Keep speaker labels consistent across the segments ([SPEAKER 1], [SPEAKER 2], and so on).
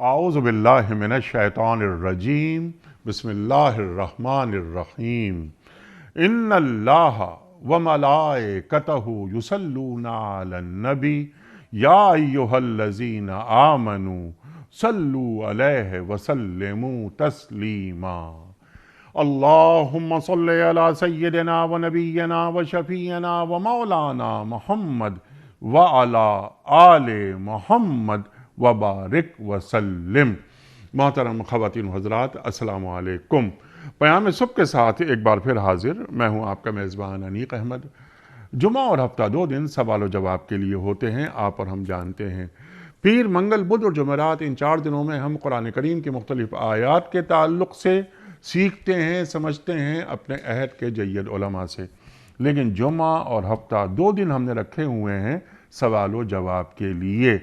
[SPEAKER 1] اعوذ باللہ من الشیطان الرجیم بسم اللہ الرحمن الرحیم ان اللہ وملائکتہ یصلون علی النبی یا ایہا الذین آمنوا صلوا علیہ وسلموا تسلیما اللہم صلی علی سیدنا و نبینا و شفیعنا و مولانا محمد وعلی آل محمد وبارک وسلم۔ محترم خواتین و حضرات، السلام علیکم۔ پیام صبح کے ساتھ ایک بار پھر حاضر میں ہوں آپ کا میزبان انیق احمد۔ جمعہ اور ہفتہ 2 دن سوال و جواب کے لیے ہوتے ہیں، آپ اور ہم جانتے ہیں۔ پیر، منگل، بدھ اور جمعرات، ان 4 دنوں میں ہم قرآن کریم کی مختلف آیات کے تعلق سے سیکھتے ہیں، سمجھتے ہیں اپنے عہد کے جید علماء سے۔ لیکن جمعہ اور ہفتہ 2 دن ہم نے رکھے ہوئے ہیں سوال و جواب کے لیے۔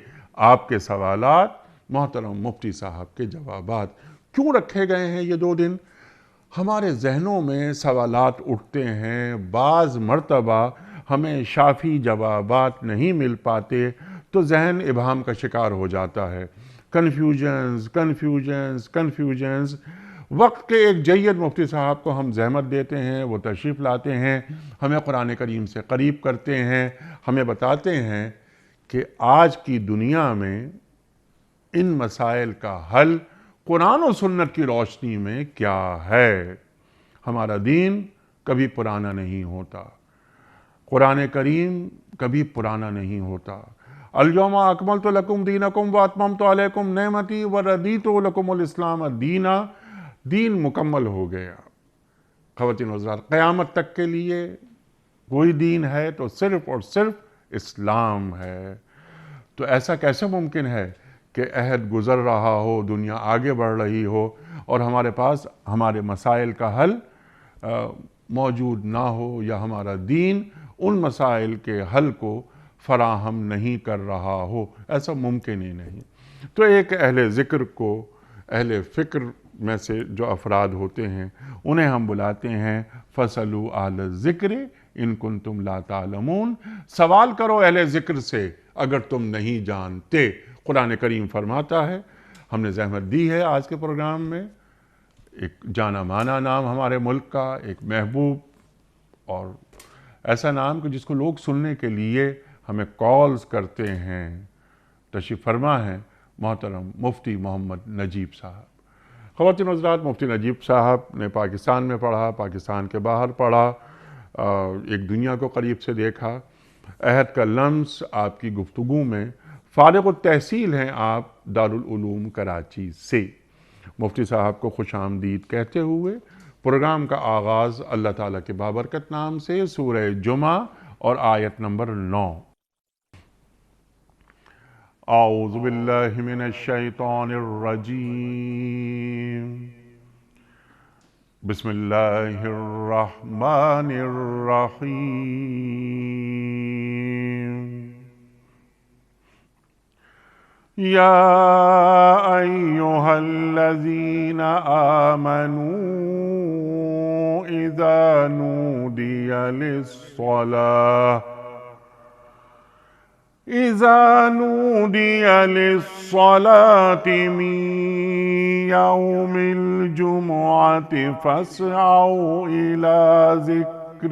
[SPEAKER 1] آپ کے سوالات، محترم مفتی صاحب کے جوابات۔ کیوں رکھے گئے ہیں یہ 2 دن؟ ہمارے ذہنوں میں سوالات اٹھتے ہیں، بعض مرتبہ ہمیں شافی جوابات نہیں مل پاتے تو ذہن ابہام کا شکار ہو جاتا ہے۔ کنفیوژنز۔ وقت کے ایک جید مفتی صاحب کو ہم زحمت دیتے ہیں، وہ تشریف لاتے ہیں، ہمیں قرآن کریم سے قریب کرتے ہیں، ہمیں بتاتے ہیں کہ آج کی دنیا میں ان مسائل کا حل قرآن و سنت کی روشنی میں کیا ہے۔ ہمارا دین کبھی پرانا نہیں ہوتا، قرآن کریم کبھی پرانا نہیں ہوتا۔ الیوم اکملت لکم دینکم واتممت علیکم نعمتی ورضیت لکم الاسلام دینا۔ دین مکمل ہو گیا۔ خواتین و حضرات، قیامت تک کے لیے کوئی دین ہے تو صرف اور صرف اسلام ہے۔ تو ایسا کیسے ممکن ہے کہ عہد گزر رہا ہو، دنیا آگے بڑھ رہی ہو اور ہمارے پاس ہمارے مسائل کا حل موجود نہ ہو، یا ہمارا دین ان مسائل کے حل کو فراہم نہیں کر رہا ہو؟ ایسا ممکن ہی نہیں۔ تو ایک اہل ذکر کو، اہل فکر میں سے جو افراد ہوتے ہیں، انہیں ہم بلاتے ہیں فَاسْأَلُوا أَهْلَ الذِّكْرِ إِن كُنتُمْ لَا تَعْلَمُونَ۔ سوال کرو اہل ذکر سے اگر تم نہیں جانتے۔ قرآن کریم فرماتا ہے، ہم نے زحمت دی ہے آج کے پروگرام میں، ایک جانا مانا نام ہمارے ملک کا، ایک محبوب اور ایسا نام کہ جس کو لوگ سننے کے لیے ہمیں کالز کرتے ہیں۔ تشریف فرما ہے محترم مفتی محمد نجیب صاحب۔ خواتین و حضرات، مفتی نجیب صاحب نے پاکستان میں پڑھا، پاکستان کے باہر پڑھا، ایک دنیا کو قریب سے دیکھا۔ عہد کا لمس آپ کی گفتگو میں فارغ التحصیل ہیں آپ دارالعلوم کراچی سے۔ مفتی صاحب کو خوش آمدید کہتے ہوئے پروگرام کا آغاز اللہ تعالیٰ کے بابرکت نام سے، سورہ جمعہ اور آیت نمبر 9۔ اعوذ باللہ من الشیطان الرجیم بسم اللہ الرحمن الرحیم یا ایہا الذین آمنوا اذا نودی للصلاة من يوم الجمعة فاسعوا إلى ذكر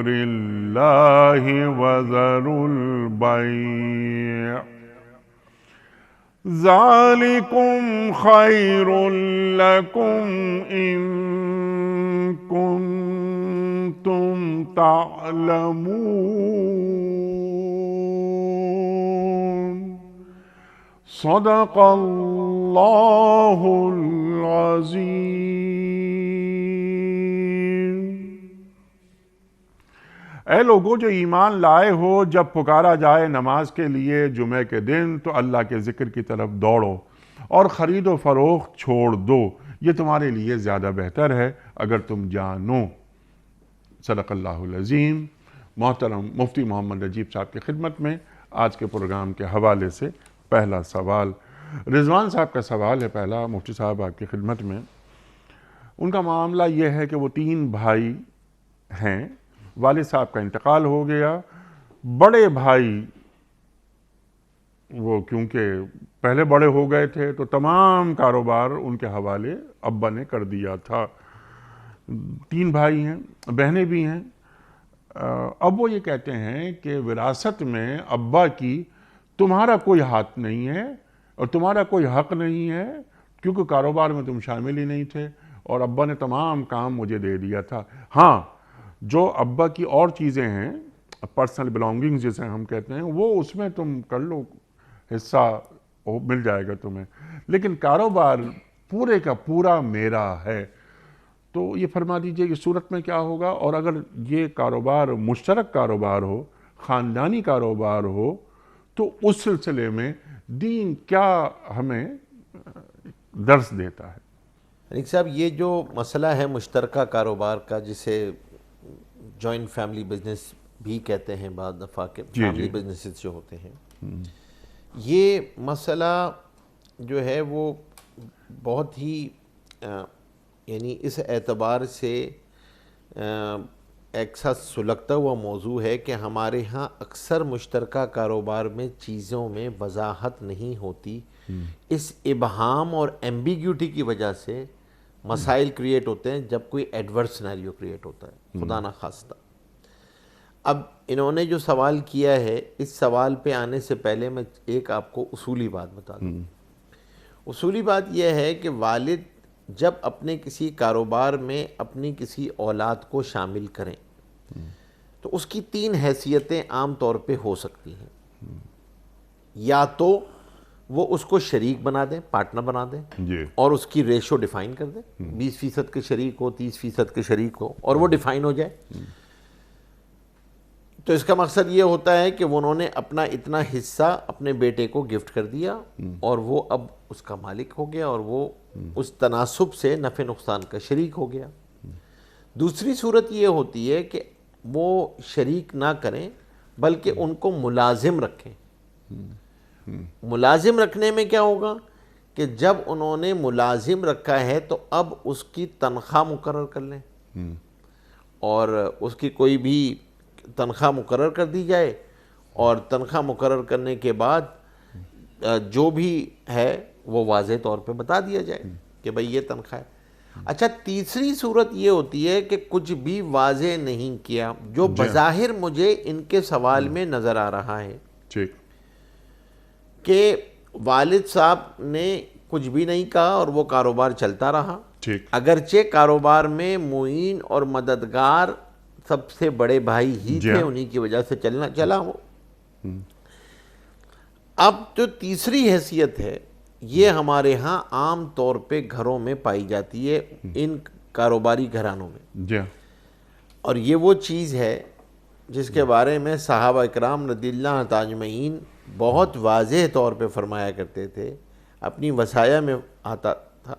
[SPEAKER 1] الله وذروا البيع ذلكم خير لكم إن كنتم تعلمون۔ صدق اللہ العظیم۔ اے لوگو جو ایمان لائے ہو، جب پکارا جائے نماز کے لیے جمعے کے دن تو اللہ کے ذکر کی طرف دوڑو اور خرید و فروخت چھوڑ دو، یہ تمہارے لیے زیادہ بہتر ہے اگر تم جانو۔ صدق اللہ العظیم۔ محترم مفتی محمد نجیب صاحب کی خدمت میں آج کے پروگرام کے حوالے سے پہلا سوال رضوان صاحب کا سوال ہے۔ پہلا، مفتی صاحب آپ کی خدمت میں، ان کا معاملہ یہ ہے کہ وہ 3 بھائی ہیں والد صاحب کا انتقال ہو گیا. بڑے بھائی وہ کیونکہ پہلے بڑے ہو گئے تھے تو تمام کاروبار ان کے حوالے ابا نے کر دیا تھا. 3 بھائی ہیں، بہنیں بھی ہیں. اب وہ یہ کہتے ہیں کہ وراثت میں ابا کی تمہارا کوئی ہاتھ نہیں ہے اور تمہارا کوئی حق نہیں ہے، کیونکہ کاروبار میں تم شامل ہی نہیں تھے اور ابا نے تمام کام مجھے دے دیا تھا. ہاں، جو ابا کی اور چیزیں ہیں، پرسنل بلانگنگز جسے ہم کہتے ہیں، وہ اس میں تم کر لو، حصہ مل جائے گا تمہیں، لیکن کاروبار پورے کا پورا میرا ہے. تو یہ فرما دیجئے کہ صورت میں کیا ہوگا، اور اگر یہ کاروبار مشترک کاروبار ہو، خاندانی کاروبار ہو، تو اس سلسلے میں دین کیا ہمیں درس دیتا ہے؟
[SPEAKER 2] حنیف صاحب، یہ جو مسئلہ ہے مشترکہ کاروبار کا، جسے جوائنٹ فیملی بزنس بھی کہتے ہیں بعض دفعہ، کے فیملی بزنسز جو ہوتے ہیں، یہ مسئلہ جو ہے وہ بہت ہی یعنی اس اعتبار سے ایک ساتھ سلگتا ہوا موضوع ہے کہ ہمارے ہاں اکثر مشترکہ کاروبار میں چیزوں میں وضاحت نہیں ہوتی. اس ابہام اور ایمبیگیوٹی کی وجہ سے مسائل کریٹ ہوتے ہیں جب کوئی ایڈورس سینیریو کریٹ ہوتا ہے، خدا نہ خواستہ. اب انہوں نے جو سوال کیا ہے، اس سوال پہ آنے سے پہلے میں ایک آپ کو اصولی بات بتا دوں. اصولی بات یہ ہے کہ والد جب اپنے کسی کاروبار میں اپنی کسی اولاد کو شامل کریں تو اس کی 3 حیثیتیں عام طور پہ ہو سکتی ہیں. یا تو وہ اس کو شریک بنا دیں، پارٹنر بنا دیں، اور اس کی ریشو ڈیفائن کر دیں، 20% کے شریک ہو، 30% کے شریک ہو، اور وہ ڈیفائن ہو جائے. تو اس کا مقصد یہ ہوتا ہے کہ انہوں نے اپنا اتنا حصہ اپنے بیٹے کو گفٹ کر دیا اور وہ اب اس کا مالک ہو گیا اور وہ اس تناسب سے نفع نقصان کا شریک ہو گیا. دوسری صورت یہ ہوتی ہے کہ وہ شریک نہ کریں بلکہ ان کو ملازم رکھیں. ملازم رکھنے میں کیا ہوگا کہ جب انہوں نے ملازم رکھا ہے تو اب اس کی تنخواہ مقرر کر لیں اور اس کی کوئی بھی تنخواہ مقرر کر دی جائے، اور تنخواہ مقرر کرنے کے بعد جو بھی ہے وہ واضح طور پہ بتا دیا جائے کہ بھئی یہ تنخواہ ہے. اچھا، تیسری صورت یہ ہوتی ہے کہ کچھ بھی واضح نہیں کیا، جو بظاہر مجھے ان کے سوال میں نظر آ رہا ہے کہ والد صاحب نے کچھ بھی نہیں کہا اور وہ کاروبار چلتا رہا، اگرچہ کاروبار میں معین اور مددگار سب سے بڑے بھائی ہی تھے، انہی کی وجہ سے چلا وہ. اب جو تیسری حیثیت ہے یہ ہمارے ہاں عام طور پہ گھروں میں پائی جاتی ہے، ان کاروباری گھرانوں میں، اور یہ وہ چیز ہے جس کے بارے میں صحابہ اکرام رضی اللہ تعالی اجمعین بہت واضح طور پہ فرمایا کرتے تھے. اپنی وصایا میں آتا تھا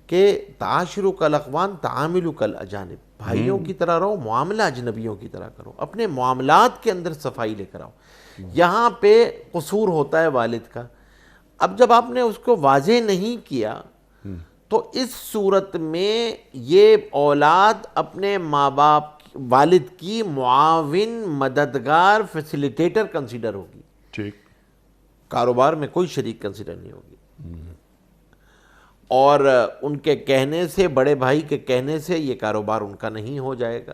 [SPEAKER 2] کہ تعاشروا کالاخوان تعاملوا کالاجانب، بھائیوں کی طرح رہو، معاملہ اجنبیوں کی طرح کرو، اپنے معاملات کے اندر صفائی لے کر آؤ. یہاں پہ قصور ہوتا ہے والد کا. اب جب آپ نے اس کو واضح نہیں کیا تو اس صورت میں یہ اولاد اپنے ماں باپ والد کی معاون، مددگار، فیسیلیٹیٹر کنسیڈر ہوگی، کاروبار میں کوئی شریک کنسیڈر نہیں ہوگی. اور ان کے کہنے سے، بڑے بھائی کے کہنے سے یہ کاروبار ان کا نہیں ہو جائے گا.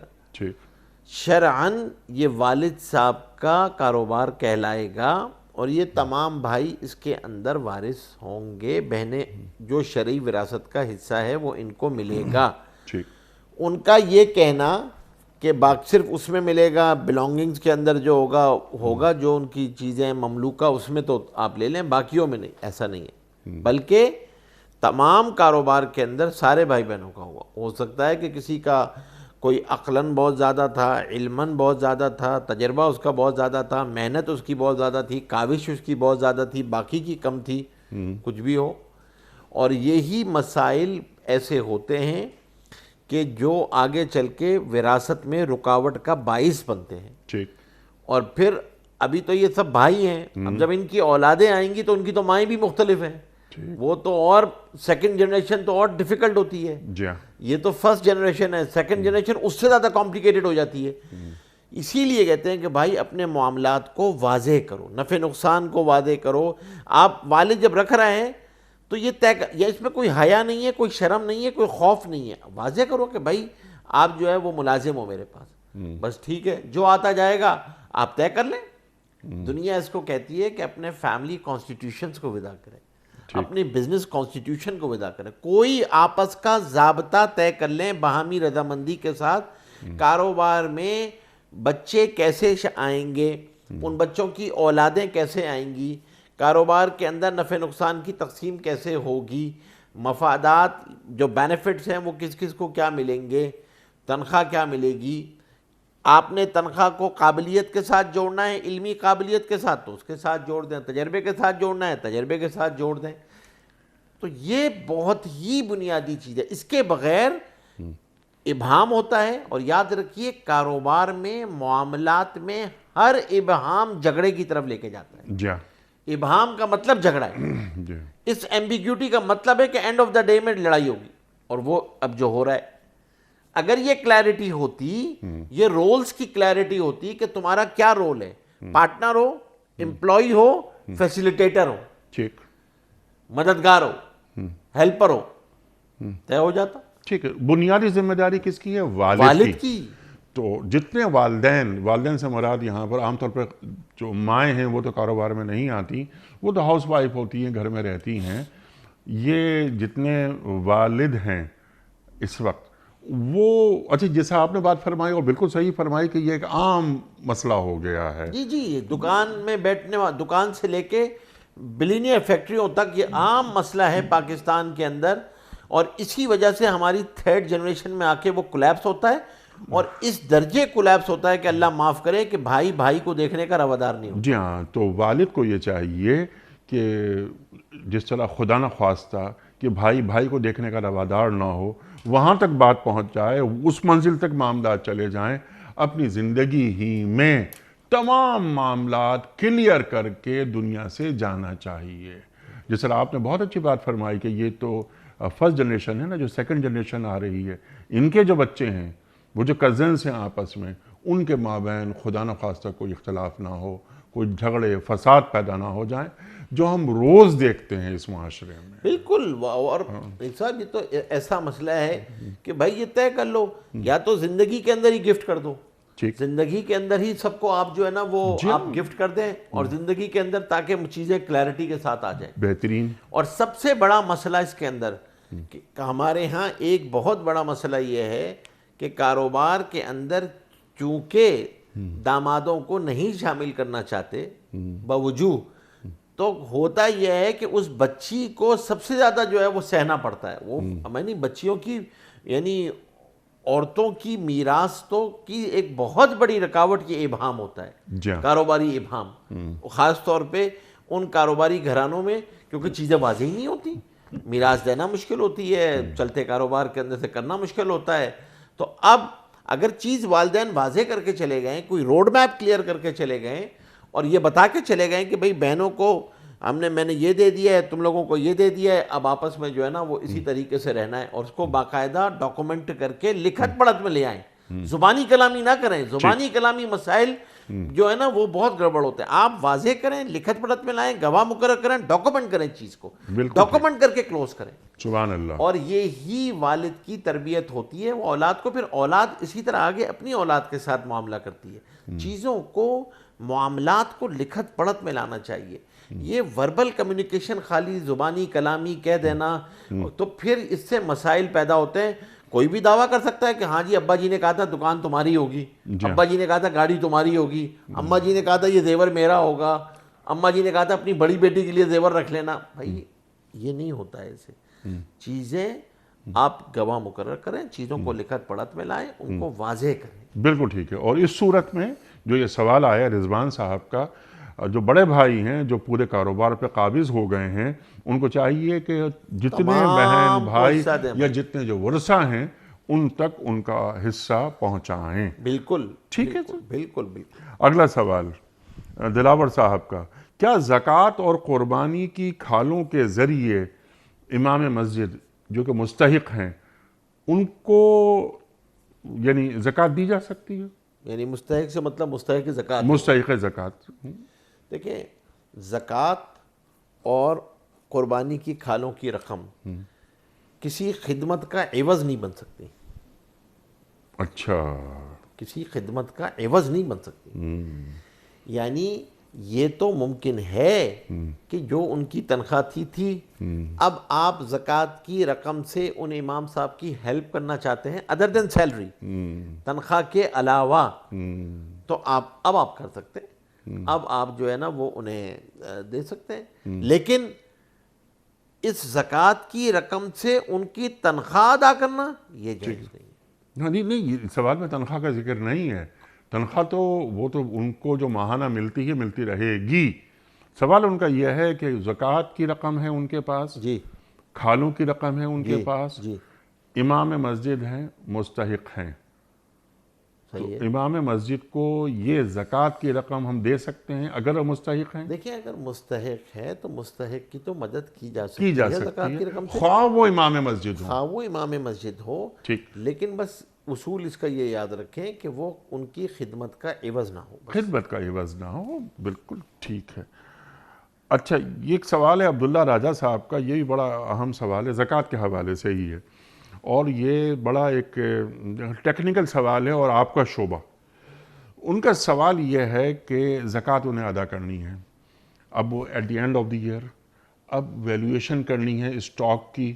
[SPEAKER 2] شرعاً یہ والد صاحب کا کاروبار کہلائے گا اور یہ تمام بھائی اس کے اندر وارث ہوں گے. بہنیں جو شرعی وراثت کا حصہ ہے وہ ان کو ملے گا. ان کا یہ کہنا کہ صرف اس میں ملے گا، بلانگنگز کے اندر جو ہوگا جو ان کی چیزیں مملوکہ اس میں تو آپ لے لیں، باقیوں میں نہیں، ایسا نہیں ہے. بلکہ تمام کاروبار کے اندر سارے بھائی بہنوں کا ہو سکتا ہے کہ کسی کا کوئی عقلاً بہت زیادہ تھا، علماً بہت زیادہ تھا، تجربہ اس کا بہت زیادہ تھا، محنت اس کی بہت زیادہ تھی، کاوش اس کی بہت زیادہ تھی، باقی کی کم تھی، کچھ بھی ہو. اور یہی مسائل ایسے ہوتے ہیں کہ جو آگے چل کے وراثت میں رکاوٹ کا باعث بنتے ہیں. اور پھر ابھی تو یہ سب بھائی ہیں، اب جب ان کی اولادیں آئیں گی تو ان کی تو مائیں بھی مختلف ہیں، وہ تو اور سیکنڈ جنریشن تو اور ڈیفیکلٹ ہوتی ہے. یہ تو فرسٹ جنریشن ہے، سیکنڈ جنریشن اس سے زیادہ کمپلیکیٹڈ ہو جاتی ہے. اسی لیے کہتے ہیں کہ بھائی اپنے معاملات کو واضح کرو، نفع نقصان کو واضح کرو. آپ والد جب رکھ رہے ہیں تو یہ یا اس میں کوئی حیا نہیں ہے، کوئی شرم نہیں ہے، کوئی خوف نہیں ہے. واضح کرو کہ بھائی آپ جو ہے وہ ملازم ہو میرے پاس، بس ٹھیک ہے، جو آتا جائے گا آپ طے کر لیں. دنیا اس کو کہتی ہے کہ اپنے فیملی کانسٹیٹیوشنز کو ودا کریں، اپنی بزنس کانسٹیٹیوشن کو ودا کریں، کوئی آپس کا ضابطہ طے کر لیں باہمی رضامندی کے ساتھ. کاروبار میں بچے کیسے آئیں گے، ان بچوں کی اولادیں کیسے آئیں گی، کاروبار کے اندر نفع نقصان کی تقسیم کیسے ہوگی، مفادات جو بینیفٹس ہیں وہ کس کس کو کیا ملیں گے، تنخواہ کیا ملے گی. آپ نے تنخواہ کو قابلیت کے ساتھ جوڑنا ہے، علمی قابلیت کے ساتھ تو اس کے ساتھ جوڑ دیں، تجربے کے ساتھ جوڑنا ہے تجربے کے ساتھ جوڑ دیں. تو یہ بہت ہی بنیادی چیز ہے، اس کے بغیر ابہام ہوتا ہے. اور یاد رکھیے کاروبار میں معاملات میں ہر ابہام جھگڑے کی طرف لے کے جاتا ہے.
[SPEAKER 1] جی
[SPEAKER 2] ابہام کا مطلب جھگڑا ہے، اس ایمبیگیوٹی کا مطلب ہے کہ اینڈ آف دا ڈے میں لڑائی ہوگی. اور وہ اب جو ہو رہا ہے، اگر یہ کلیئرٹی ہوتی، یہ رولز کی کلیئرٹی ہوتی کہ تمہارا کیا رول ہے، پارٹنر ہو، امپلائی ہو، فیسیلیٹیٹر ہو،
[SPEAKER 1] ٹھیک،
[SPEAKER 2] مددگار ہو، ہیلپر ہو، طے ہو جاتا.
[SPEAKER 1] ٹھیک ہے. بنیادی ذمہ داری کس کی ہے؟ والد کی. تو جتنے والدین سے مراد یہاں پر عام طور پر جو مائیں ہیں وہ تو کاروبار میں نہیں آتی، وہ تو ہاؤس وائف ہوتی ہیں، گھر میں رہتی ہیں. یہ جتنے والد ہیں اس وقت وہ اچھا جیسا آپ نے بات فرمائی اور بالکل صحیح فرمائی کہ یہ ایک عام مسئلہ ہو گیا ہے.
[SPEAKER 2] جی دکان میں بیٹھنے دکان سے لے کے بلینئر فیکٹریوں تک یہ عام مسئلہ ہے پاکستان کے اندر. اور اسی وجہ سے ہماری تھرڈ جنریشن میں آ کے وہ کولیپس ہوتا ہے، اور اس درجے کولیپس ہوتا ہے کہ اللہ معاف کرے کہ بھائی بھائی کو دیکھنے کا روادار نہیں ہوتا.
[SPEAKER 1] جی ہاں. تو والد کو یہ چاہیے کہ جس طرح خدا نہ خواستہ کہ بھائی بھائی کو دیکھنے کا روادار نہ ہو، وہاں تک بات پہنچ جائے، اس منزل تک معاملات چلے جائیں. اپنی زندگی ہی میں تمام معاملات کلیئر کر کے دنیا سے جانا چاہیے. جس طرح آپ نے بہت اچھی بات فرمائی کہ یہ تو فرسٹ جنریشن ہے نا، جو سیکنڈ جنریشن آ رہی ہے، ان کے جو بچے ہیں، وہ جو کزنس ہیں آپس میں، ان کے مابین خدا نہ خواستہ کوئی اختلاف نہ ہو، کوئی جھگڑے فساد پیدا نہ ہو جائیں، جو ہم روز دیکھتے ہیں اس معاشرے میں.
[SPEAKER 2] بالکل. اور صاحب یہ تو ایسا مسئلہ ہے کہ بھائی یہ طے کر لو، یا تو زندگی کے اندر ہی گفٹ کر دو، زندگی کے اندر ہی سب کو آپ جو ہے نا وہ آپ گفٹ کر دیں، اور زندگی کے اندر تاکہ چیزیں کلیئرٹی کے ساتھ آ جائیں.
[SPEAKER 1] بہترین.
[SPEAKER 2] اور سب سے بڑا مسئلہ اس کے اندر کہ ہمارے ہاں ایک بہت بڑا مسئلہ یہ ہے کہ کاروبار کے اندر چونکہ دامادوں کو نہیں شامل کرنا چاہتے باوجود، تو ہوتا یہ ہے کہ اس بچی کو سب سے زیادہ جو ہے وہ سہنا پڑتا ہے. وہ میں نہیں، بچیوں کی یعنی عورتوں کی میراث تو کی ایک بہت بڑی رکاوٹ یہ ابہام ہوتا ہے، کاروباری ابہام. خاص طور پہ ان کاروباری گھرانوں میں، کیونکہ چیزیں واضح ہی نہیں ہوتی، میراث دینا مشکل ہوتی ہے، چلتے کاروبار کے اندر سے کرنا مشکل ہوتا ہے. تو اب اگر چیز والدین واضح کر کے چلے گئے، کوئی روڈ میپ کلیئر کر کے چلے گئے، اور یہ بتا کے چلے گئے کہ بھئی بہنوں کو میں نے یہ دے دیا ہے، تم لوگوں کو یہ دے دیا ہے، اب آپس میں جو ہے نا وہ اسی طریقے سے رہنا ہے، اور اس کو باقاعدہ ڈاکومنٹ کر کے لکھت پڑھت میں لے آئیں. زبانی کلامی نہ کریں. زبانی کلامی مسائل جو ہے نا وہ بہت گڑبڑ ہوتے ہیں. آپ واضح کریں، لکھت پڑھت میں لائیں، گواہ مقرر کریں، ڈاکومنٹ کریں، چیز کو ڈاکومنٹ کر کے کلوز کریں.
[SPEAKER 1] سبحان اللہ.
[SPEAKER 2] اور یہی والد کی تربیت ہوتی ہے. وہ اولاد کو، پھر اولاد اسی طرح آگے اپنی اولاد کے ساتھ معاملہ کرتی ہے. چیزوں کو، معاملات کو لکھت پڑھت میں لانا چاہیے. یہ وربل کمیونیکیشن خالی زبانی کلامی کہہ دینا، تو پھر اس سے مسائل پیدا ہوتے ہیں. کوئی بھی دعویٰ کر سکتا ہے کہ ہاں جی ابا جی نے کہا تھا دکان تمہاری ہوگی، ابا جی نے کہا تھا گاڑی تمہاری ہوگی، اماں جی نے کہا تھا یہ زیور میرا ہوگا، اماں جی نے کہا تھا اپنی بڑی بیٹی کے لیے زیور رکھ لینا. بھائی یہ نہیں ہوتا ہے ایسے. چیزیں آپ گواہ مقرر کریں، چیزوں کو لکھت پڑھت میں لائیں، ان کو واضح کریں.
[SPEAKER 1] بالکل ٹھیک ہے. اور اس صورت میں جو یہ سوال آیا رضوان صاحب کا، جو بڑے بھائی ہیں جو پورے کاروبار پہ قابض ہو گئے ہیں، ان کو چاہیے کہ جتنے بہن بھائی یا جتنے جو ورثہ ہیں ان تک ان کا حصہ پہنچائیں.
[SPEAKER 2] بالکل
[SPEAKER 1] ٹھیک ہے.
[SPEAKER 2] بالکل بالکل.
[SPEAKER 1] اگلا سوال دلاور صاحب کا، کیا زکوٰۃ اور قربانی کی کھالوں کے ذریعے امام مسجد جو کہ مستحق ہیں ان کو یعنی زکوٰۃ دی جا سکتی ہے؟
[SPEAKER 2] یعنی مستحق سے مطلب مستحق زکوٰۃ.
[SPEAKER 1] مستحق زکوٰۃ.
[SPEAKER 2] دیکھیں زکوٰۃ اور قربانی کی کھالوں کی رقم کسی خدمت کا عوض نہیں بن سکتی.
[SPEAKER 1] اچھا.
[SPEAKER 2] کسی خدمت کا عوض نہیں بن سکتی. یعنی یہ تو ممکن ہے کہ جو ان کی تنخواہ تھی اب آپ زکوٰۃ کی رقم سے ان امام صاحب کی ہیلپ کرنا چاہتے ہیں ادر دین سیلری, تنخواہ کے علاوہ, تو اب آپ کر سکتے ہیں. اب آپ جو ہے نا وہ انہیں دے سکتے ہیں, لیکن اس زکوٰۃ کی رقم سے ان کی تنخواہ ادا کرنا یہ جائز نہیں.
[SPEAKER 1] نہیں, سوال میں تنخواہ کا ذکر نہیں ہے. تنخواہ تو وہ تو ان کو جو ماہانہ ملتی ہے ملتی رہے گی. سوال ان کا یہ ہے کہ زکوٰۃ کی رقم ہے ان کے پاس,
[SPEAKER 2] جی,
[SPEAKER 1] کھالوں کی رقم ہے ان کے پاس,
[SPEAKER 2] جی,
[SPEAKER 1] امام مسجد ہیں, مستحق ہیں, تو امام مسجد کو یہ زکوٰۃ کی رقم ہم دے سکتے ہیں اگر وہ مستحق ہیں؟
[SPEAKER 2] دیکھیں اگر مستحق ہے تو مستحق کی تو مدد کی جا سکتی ہے زکوٰۃ کی رقم سے,
[SPEAKER 1] خواہ وہ امام مسجد ہو.
[SPEAKER 2] خواہ وہ امام مسجد ہو, لیکن بس اصول اس کا یہ یاد رکھیں کہ وہ ان کی خدمت کا عوض نہ ہو.
[SPEAKER 1] خدمت کا عوض نہ ہو, بالکل ٹھیک ہے. اچھا, یہ ایک سوال ہے عبداللہ راجہ صاحب کا, یہ بھی بڑا اہم سوال ہے, زکوٰۃ کے حوالے سے ہی ہے, اور یہ بڑا ایک ٹیکنیکل سوال ہے اور آپ کا شعبہ. ان کا سوال یہ ہے کہ زکوٰۃ انہیں ادا کرنی ہے, اب وہ at the end of the year اب ویلیویشن کرنی ہے اسٹاک کی,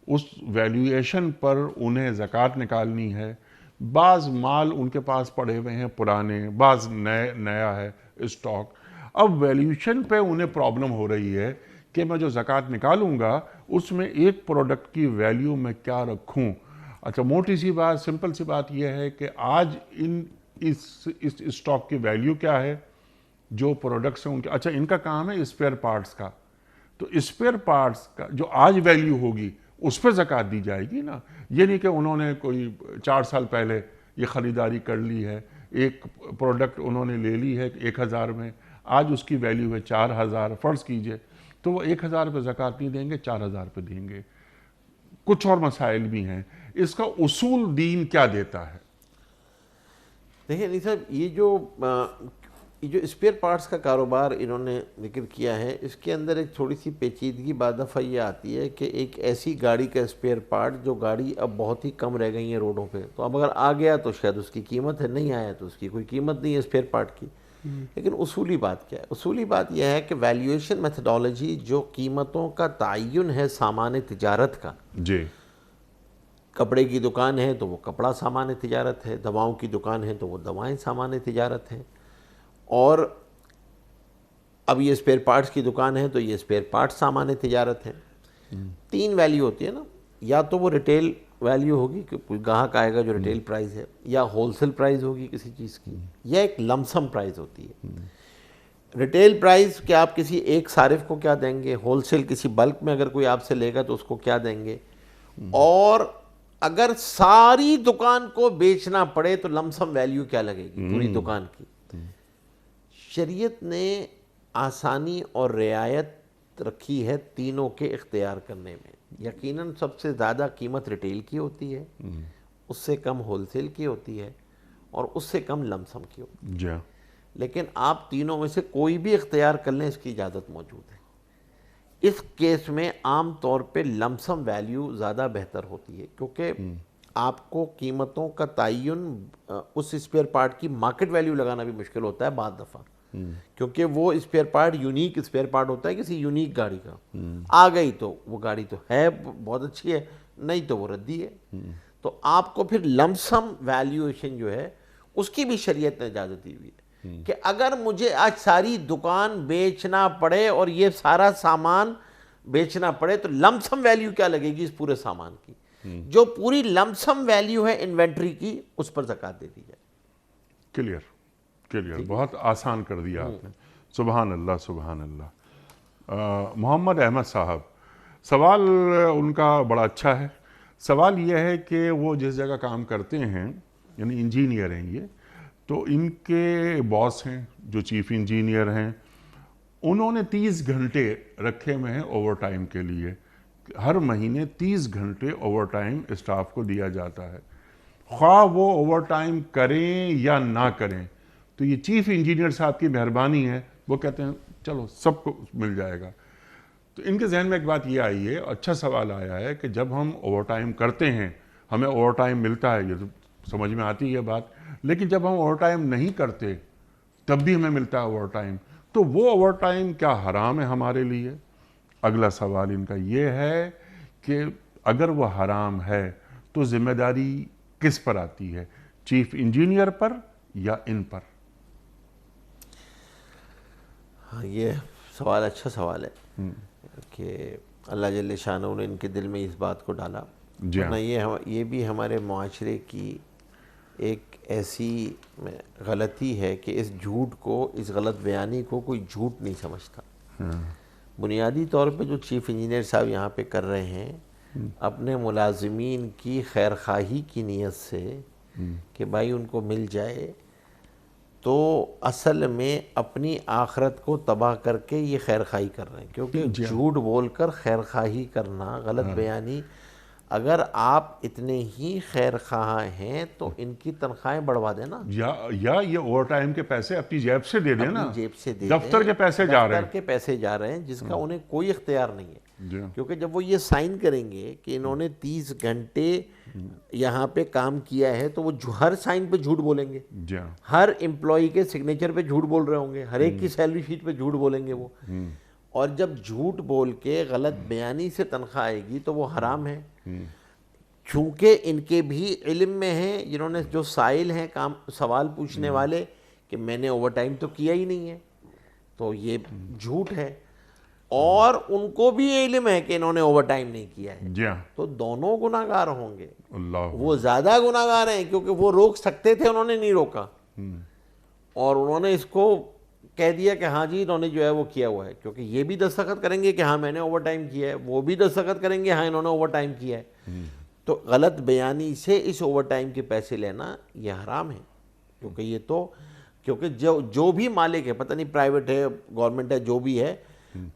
[SPEAKER 1] اس ویلیویشن پر انہیں زکوٰۃ نکالنی ہے. بعض مال ان کے پاس پڑے ہوئے ہیں پرانے, بعض نیا ہے اسٹاک. اب ویلیویشن پہ انہیں پرابلم ہو رہی ہے کہ میں جو زکوٰۃ نکالوں گا اس میں ایک پروڈکٹ کی ویلیو میں کیا رکھوں. اچھا, موٹی سی بات, سمپل سی بات یہ ہے کہ آج اس اسٹاک کی ویلیو کیا ہے, جو پروڈکٹس ہیں ان کے. اچھا, ان کا کام ہے اسپیئر پارٹس کا, تو اسپیئر پارٹس کا جو آج ویلیو ہوگی اس پہ زکوٰۃ دی جائے گی نا. یہ نہیں کہ انہوں نے کوئی 4 سال پہلے یہ خریداری کر لی ہے, ایک پروڈکٹ انہوں نے لے لی ہے 1000 میں, آج اس کی ویلیو ہے 4000 فرض کیجئے, تو وہ 1000 پہ زکوٰۃ نہیں دیں گے, 4000 پہ دیں گے. کچھ اور مسائل بھی ہیں. اس کا اصول دین کیا دیتا ہے؟
[SPEAKER 2] دیکھیں علی صاحب, یہ جو اسپیئر پارٹس کا کاروبار انہوں نے ذکر کیا ہے, اس کے اندر ایک تھوڑی سی پیچیدگی بعض دفعہ یہ آتی ہے کہ ایک ایسی گاڑی کا اسپیئر پارٹ جو گاڑی اب بہت ہی کم رہ گئی ہیں روڈوں پہ, تو اب اگر آ گیا تو شاید اس کی قیمت ہے, نہیں آیا تو اس کی کوئی قیمت نہیں ہے اسپیئر پارٹ کی. لیکن اصولی بات کیا ہے؟ اصولی بات یہ ہے کہ ویلیویشن میتھڈالوجی جو قیمتوں کا تعین ہے سامان تجارت کا,
[SPEAKER 1] جی,
[SPEAKER 2] کپڑے کی دکان ہے تو وہ کپڑا سامان تجارت ہے, دواؤں کی دکان ہے تو وہ دوائیں سامان تجارت ہے, اور اب یہ اسپیئر پارٹس کی دکان ہے تو یہ اسپیئر پارٹس سامان تجارت ہیں. 3 ویلیو ہوتی ہے نا, یا تو وہ ریٹیل ویلیو ہوگی کہ کوئی گاہک آئے گا جو ریٹیل پرائز ہے, یا ہول سیل پرائز ہوگی کسی چیز کی, یا ایک لمسم پرائز ہوتی ہے. ریٹیل پرائز کہ آپ کسی ایک صارف کو کیا دیں گے, ہول سیل کسی بلک میں اگر کوئی آپ سے لے گا تو اس کو کیا دیں گے, اور اگر ساری دکان کو بیچنا پڑے تو لمسم ویلیو کیا لگے گی پوری دکان کی. شریعت نے آسانی اور رعایت رکھی ہے تینوں کے اختیار کرنے میں. یقیناً سب سے زیادہ قیمت ریٹیل کی ہوتی ہے, اس سے کم ہول سیل کی ہوتی ہے, اور اس سے کم لمسم کی ہوتی ہے. لیکن آپ تینوں میں سے کوئی بھی اختیار کر لیں, اس کی اجازت موجود ہے. اس کیس میں عام طور پہ لمسم ویلیو زیادہ بہتر ہوتی ہے, کیونکہ آپ کو قیمتوں کا تعین اس اسپیئر پارٹ کی مارکیٹ ویلیو لگانا بھی مشکل ہوتا ہے بعض دفعہ, کیونکہ وہ spare part unique spare part ہوتا ہے کسی یونیک گاڑی کا. آ گئی تو وہ گاڑی تو ہے بہت اچھی ہے, نہیں تو وہ ردی ہے. تو آپ کو پھر لمسم ویلیویشن جو ہے اس کی بھی شریعت نے اجازت دی ہوئی ہے کہ اگر مجھے آج ساری دکان بیچنا پڑے اور یہ سارا سامان بیچنا پڑے تو لمسم ویلیو کیا لگے گی اس پورے سامان کی, جو پوری لمسم ویلیو ہے انوینٹری کی, اس پر زکوٰۃ دے دی جائے.
[SPEAKER 1] کلیئر, بہت آسان کر دیا آپ نے. سبحان اللہ, سبحان اللہ. محمد احمد صاحب, سوال ان کا بڑا اچھا ہے. سوال یہ ہے کہ وہ جس جگہ کام کرتے ہیں, یعنی انجینئر ہیں یہ, تو ان کے باس ہیں جو چیف انجینئر ہیں, انہوں نے 30 گھنٹے رکھے ہوئے ہیں اوور ٹائم کے لیے. ہر مہینے 30 گھنٹے اوور ٹائم اسٹاف کو دیا جاتا ہے. خواہ وہ اوور ٹائم کریں یا نہ کریں. تو یہ چیف انجینئر صاحب کی مہربانی ہے, وہ کہتے ہیں چلو سب کو مل جائے گا. تو ان کے ذہن میں ایک بات یہ آئی ہے, اچھا سوال آیا ہے, کہ جب ہم اوور ٹائم کرتے ہیں ہمیں اوور ٹائم ملتا ہے, یہ تو سمجھ میں آتی ہے بات, لیکن جب ہم اوور ٹائم نہیں کرتے تب بھی ہمیں ملتا ہے اوور ٹائم, تو وہ اوور ٹائم کیا حرام ہے ہمارے لیے؟ اگلا سوال ان کا یہ ہے کہ اگر وہ حرام ہے تو ذمہ داری کس پر آتی ہے, چیف انجینئر پر یا ان پر؟
[SPEAKER 2] ہاں یہ سوال اچھا سوال ہے کہ اللہ جل شانہ نے ان کے دل میں اس بات کو ڈالا. ورنہ یہ بھی ہمارے معاشرے کی ایک ایسی غلطی ہے کہ اس جھوٹ کو, اس غلط بیانی کو کوئی جھوٹ نہیں سمجھتا. بنیادی طور پہ جو چیف انجینئر صاحب یہاں پہ کر رہے ہیں اپنے ملازمین کی خیر خواہی کی نیت سے کہ بھائی ان کو مل جائے, تو اصل میں اپنی آخرت کو تباہ کر کے یہ خیر خواہی کر رہے ہیں. کیونکہ جھوٹ بول کر خیر خواہی کرنا, غلط بیانی, اگر آپ اتنے ہی خیر خواہ ہیں تو ان کی تنخواہیں بڑھوا دینا,
[SPEAKER 1] یا یہ اوور ٹائم کے پیسے اپنی جیب سے دے دینا,
[SPEAKER 2] جیب سے دے
[SPEAKER 1] دفتر کے پیسے جا رہے ہیں,
[SPEAKER 2] دفتر کے پیسے جا رہے ہیں جس کا انہیں کوئی اختیار نہیں ہے. کیونکہ جب وہ یہ سائن کریں گے کہ انہوں نے 30 گھنٹے یہاں پہ کام کیا ہے, تو وہ ہر سائن پہ جھوٹ بولیں گے, ہر امپلائی کے سگنیچر پہ جھوٹ بول رہے ہوں گے, ہر ایک کی سیلری شیٹ پہ جھوٹ بولیں گے وہ. اور جب جھوٹ بول کے غلط بیانی سے تنخواہ آئے گی تو وہ حرام ہے. چونکہ ان کے بھی علم میں ہیں, جنہوں نے جو سائل ہیں سوال پوچھنے والے, کہ میں نے اوور ٹائم تو کیا ہی نہیں ہے, تو یہ جھوٹ ہے. اور ان کو بھی علم ہے کہ انہوں نے اوور ٹائم نہیں کیا ہے, تو دونوں گناہ گار ہوں گے. وہ زیادہ گناہ گار ہیں کیونکہ وہ روک سکتے تھے, انہوں نے نہیں روکا, اور انہوں نے اس کو کہہ دیا کہ ہاں جی انہوں نے جو ہے وہ کیا ہوا ہے. کیونکہ یہ بھی دستخط کریں گے کہ ہاں میں نے اوور ٹائم کیا ہے, وہ بھی دستخط کریں گے ہاں انہوں نے اوور ٹائم کیا ہے. تو غلط بیانی سے اس اوور ٹائم کے پیسے لینا یہ حرام ہے. کیونکہ یہ تو کیونکہ جو بھی مالک ہے, پتہ نہیں پرائیویٹ ہے گورنمنٹ ہے جو بھی ہے,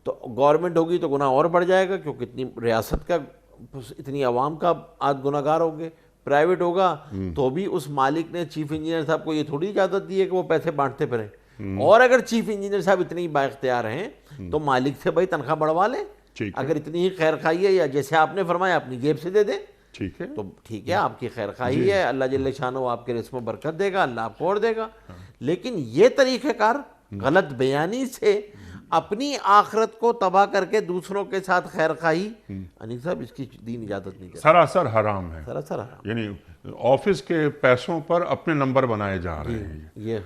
[SPEAKER 2] تو گورنمنٹ ہوگی تو گناہ اور بڑھ جائے گا, کیونکہ اتنی ریاست کا, اتنی عوام کا آج گناہ گار ہوں گے. پرائیویٹ ہوگا تو بھی اس مالک نے چیف انجینئر صاحب کو یہ تھوڑی اجازت دی ہے کہ وہ پیسے بانٹتے پھریں. اور اگر چیف انجینئر صاحب اتنے ہی با اختیار ہیں تو مالک سے بھائی تنخواہ بڑھوا لیں, اگر اتنی ہی خیر خواہی ہے, یا جیسے آپ نے فرمایا اپنی جیب سے دے دیں, تو ٹھیک ہے, آپ کی خیر خواہی ہے, اللہ جل شانہ آپ کے رزق میں برکت دے گا, اللہ آپ کو اور دے گا. لیکن یہ طریقہ کار غلط بیانی سے اپنی آخرت کو تباہ کر کے دوسروں کے ساتھ خیر خواہی, انیس صاحب اس کی دین اجازت نہیں کرتا,
[SPEAKER 1] سراسر حرام ہے.
[SPEAKER 2] سراسر حرام,
[SPEAKER 1] یعنی آفس کے پیسوں پر اپنے نمبر بنائے جا رہے ہیں,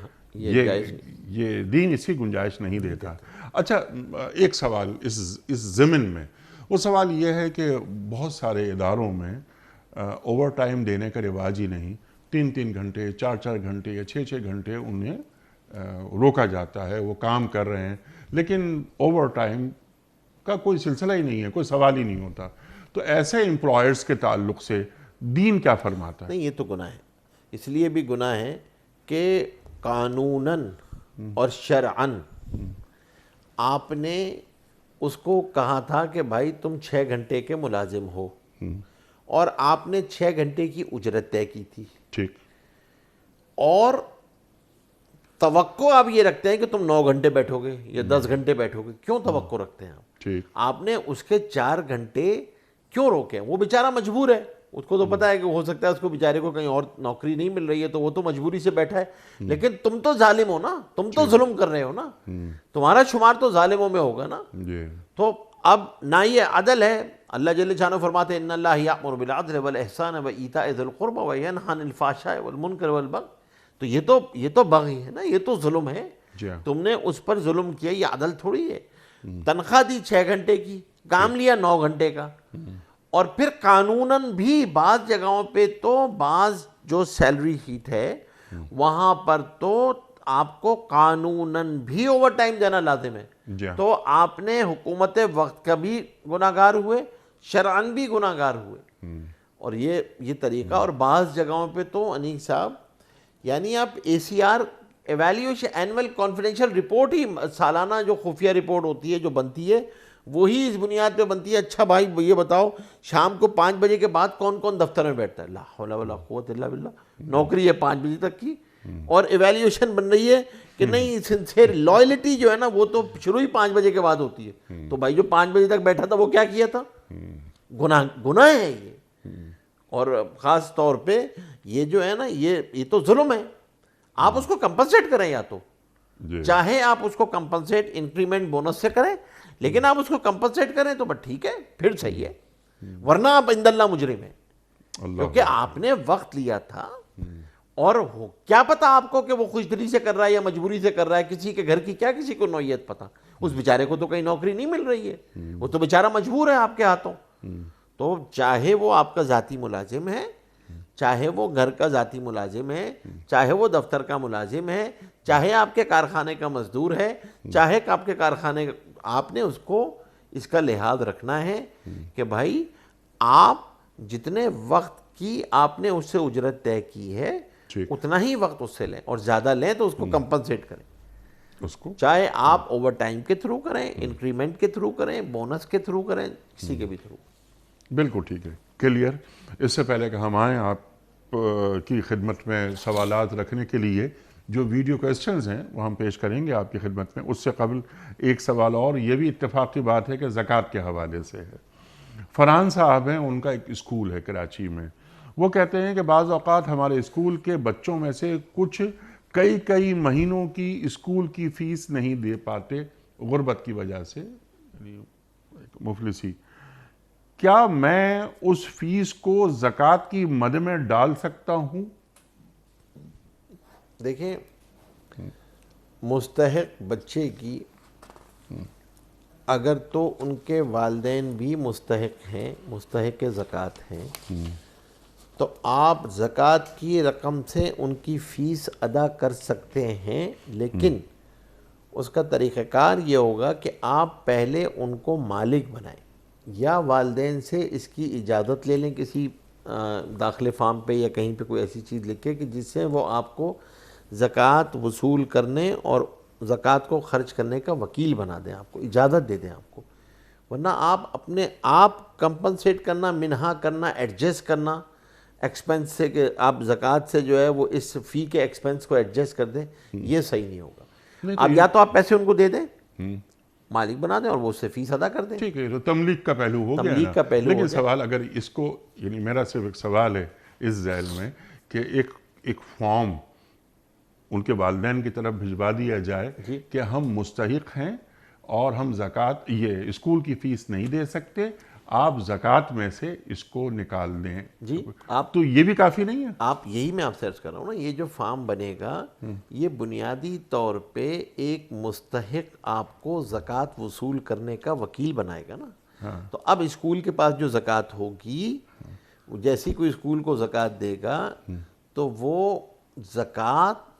[SPEAKER 1] یہ دین اس کی گنجائش نہیں دیتا. اچھا ایک سوال اس ضمن میں, وہ سوال یہ ہے کہ بہت سارے اداروں میں اوور ٹائم دینے کا رواج ہی نہیں. 3 گھنٹے 4 گھنٹے یا 6 گھنٹے انہیں روکا جاتا ہے, وہ کام کر رہے ہیں, لیکن اوور ٹائم کا کوئی سلسلہ ہی نہیں ہے, کوئی سوال ہی نہیں ہوتا. تو ایسے امپلائرز کے تعلق سے دین کیا فرماتا ہے؟
[SPEAKER 2] نہیں, یہ تو گناہ ہے. اس لیے بھی گناہ ہے کہ قانوناً اور شرعاً آپ نے اس کو کہا تھا کہ بھائی تم 6 گھنٹے کے ملازم ہو, اور آپ نے 6 گھنٹے کی اجرت طے کی تھی,
[SPEAKER 1] ٹھیک,
[SPEAKER 2] اور توقع آپ یہ رکھتے ہیں کہ تم 9 گھنٹے بیٹھو گے یا 10 گھنٹے بیٹھو گے. کیوں توقع رکھتے ہیں آپ؟ آپ نے اس کے 4 گھنٹے کیوں روکے؟ وہ بیچارہ مجبور ہے, اس کو تو پتا ہے کہ ہو سکتا ہے اس کو بیچارے کو کہیں اور نوکری نہیں مل رہی ہے, تو وہ تو مجبوری سے بیٹھا ہے. لیکن تم تو ظالم ہو نا, تم تو ظلم کر رہے ہو نا, تمہارا شمار تو ظالموں میں ہوگا نا. تو اب نہ یہ عدل ہے. اللہ جل شانہ فرماتے ہیں ان اللہ یأمر بالعدل والإحسان وإیتاء ذی القربى وینہی عن الفحشاء والمنکر والبغی. تو یہ تو بغی ہے نا, یہ تو ظلم ہے. تم نے اس پر ظلم کیا, یہ عدل تھوڑی ہے. تنخواہ دی 6 گھنٹے کی, کام لیا 9 گھنٹے کا, اور پھر قانوناً بھی بعض جگہوں پہ تو بعض جو سیلری شیٹ ہے وہاں پر تو آپ کو قانوناً بھی اوور ٹائم دینا لازم ہے. تو آپ نے حکومت وقت کا بھی گناہ گار ہوئے, شرعاً بھی گناہ گار ہوئے. اور یہ طریقہ, اور بعض جگہوں پہ تو انیس صاحب یعنی آپ ACR evaluation annual confidential report ہی, سالانہ جو خفیہ رپورٹ ہوتی ہے جو بنتی ہے, وہی اس بنیاد پہ بنتی ہے. اچھا بھائی یہ بتاؤ شام کو 5 بجے کے بعد کون کون دفتر میں بیٹھتا ہے؟ لا حول ولا قوت الا باللہ. نوکری ہے 5 بجے تک کی اور ایویلیویشن بن رہی ہے کہ نہیں سنسیئر لائلٹی جو ہے نا وہ تو شروع ہی 5 بجے کے بعد ہوتی ہے. تو بھائی جو 5 بجے تک بیٹھا تھا وہ کیا کیا تھا؟ گناہ ہے یہ. اور خاص طور پہ یہ جو ہے نا یہ تو ظلم ہے. آپ اس کو کمپنسیٹ کریں, یا تو چاہے آپ اس کو کمپنسیٹ انکریمنٹ بونس سے کریں, لیکن آپ اس کو کمپنسیٹ کریں تو بس ٹھیک ہے, پھر صحیح ہے. ورنہ آپ عند اللہ مجرم ہیں, کیونکہ آپ نے وقت لیا تھا. اور کیا پتا آپ کو کہ وہ خوش دلی سے کر رہا ہے یا مجبوری سے کر رہا ہے, کسی کے گھر کی کیا کسی کو نوعیت پتا. اس بیچارے کو تو کہیں نوکری نہیں مل رہی ہے, وہ تو بیچارہ مجبور ہے آپ کے ہاتھوں. تو چاہے وہ آپ کا ذاتی ملازم ہے, چاہے وہ گھر کا ذاتی ملازم ہے, چاہے وہ دفتر کا ملازم ہے, چاہے آپ کے کارخانے کا مزدور ہے, چاہے آپ کے کارخانے کا, آپ نے اس کو اس کا لحاظ رکھنا ہے کہ بھائی آپ جتنے وقت کی آپ نے اس سے اجرت طے کی ہے اتنا ہی وقت اس سے لیں, اور زیادہ لیں تو اس کو کمپنسیٹ کریں. اس کو چاہے آپ اوور ٹائم کے تھرو کریں, انکریمنٹ کے تھرو کریں, بونس کے تھرو کریں, کسی کے بھی تھرو.
[SPEAKER 1] بالکل ٹھیک ہے, کلیئر. اس سے پہلے کہ ہم آئیں آپ کی خدمت میں سوالات رکھنے کے لیے, جو ویڈیو کویسچنز ہیں وہ ہم پیش کریں گے آپ کی خدمت میں. اس سے قبل ایک سوال اور, یہ بھی اتفاق کی بات ہے کہ زکوٰۃ کے حوالے سے ہے. فرحان صاحب ہیں, ان کا ایک اسکول ہے کراچی میں. وہ کہتے ہیں کہ بعض اوقات ہمارے اسکول کے بچوں میں سے کچھ کئی مہینوں کی اسکول کی فیس نہیں دے پاتے غربت کی وجہ سے, یعنی مفلسی. کیا میں اس فیس کو زکوٰۃ کی مد میں ڈال سکتا ہوں؟
[SPEAKER 2] دیکھیں, مستحق بچے کی اگر تو ان کے والدین بھی مستحق ہیں, مستحق زکوٰۃ ہیں, تو آپ زکوٰۃ کی رقم سے ان کی فیس ادا کر سکتے ہیں. لیکن اس کا طریقہ کار یہ ہوگا کہ آپ پہلے ان کو مالک بنائیں, یا والدین سے اس کی اجازت لے لیں کسی داخلے فارم پہ یا کہیں پہ کوئی ایسی چیز لکھے کہ جس سے وہ آپ کو زکوٰۃ وصول کرنے اور زکوٰۃ کو خرچ کرنے کا وکیل بنا دیں, آپ کو اجازت دے دیں آپ کو. ورنہ آپ اپنے آپ کمپنسیٹ کرنا, منہا کرنا, ایڈجسٹ کرنا ایکسپنس سے کہ آپ زکوٰۃ سے جو ہے وہ اس فی کے ایکسپنس کو ایڈجسٹ کر دیں, یہ صحیح نہیں ہوگا. آپ یا تو آپ پیسے ان کو دے دیں, مالک بنا دیں, اور وہ اس سے فیس ادا کر دیں.
[SPEAKER 1] ٹھیک ہے, تو تملیک کا پہلو ہو گیا.
[SPEAKER 2] تملیک کا پہلو.
[SPEAKER 1] لیکن سوال اگر اس کو, یعنی میرا صرف ایک سوال ہے اس ذیل میں کہ ایک فارم ان کے والدین کی طرف بھجوا دیا جائے کہ ہم مستحق ہیں اور ہم زکوٰۃ, یہ اسکول کی فیس نہیں دے سکتے, آپ زکوٰۃ میں سے اس کو نکال دیں.
[SPEAKER 2] جی آپ
[SPEAKER 1] تو یہ بھی کافی نہیں ہے.
[SPEAKER 2] آپ یہی میں آپ سے عرض کر رہا ہوں نا, یہ جو فارم بنے گا یہ بنیادی طور پہ ایک مستحق آپ کو زکوٰۃ وصول کرنے کا وکیل بنائے گا نا. تو اب اسکول کے پاس جو زکوٰۃ ہوگی, جیسی کوئی اسکول کو زکوٰۃ دے گا تو وہ زکوٰۃ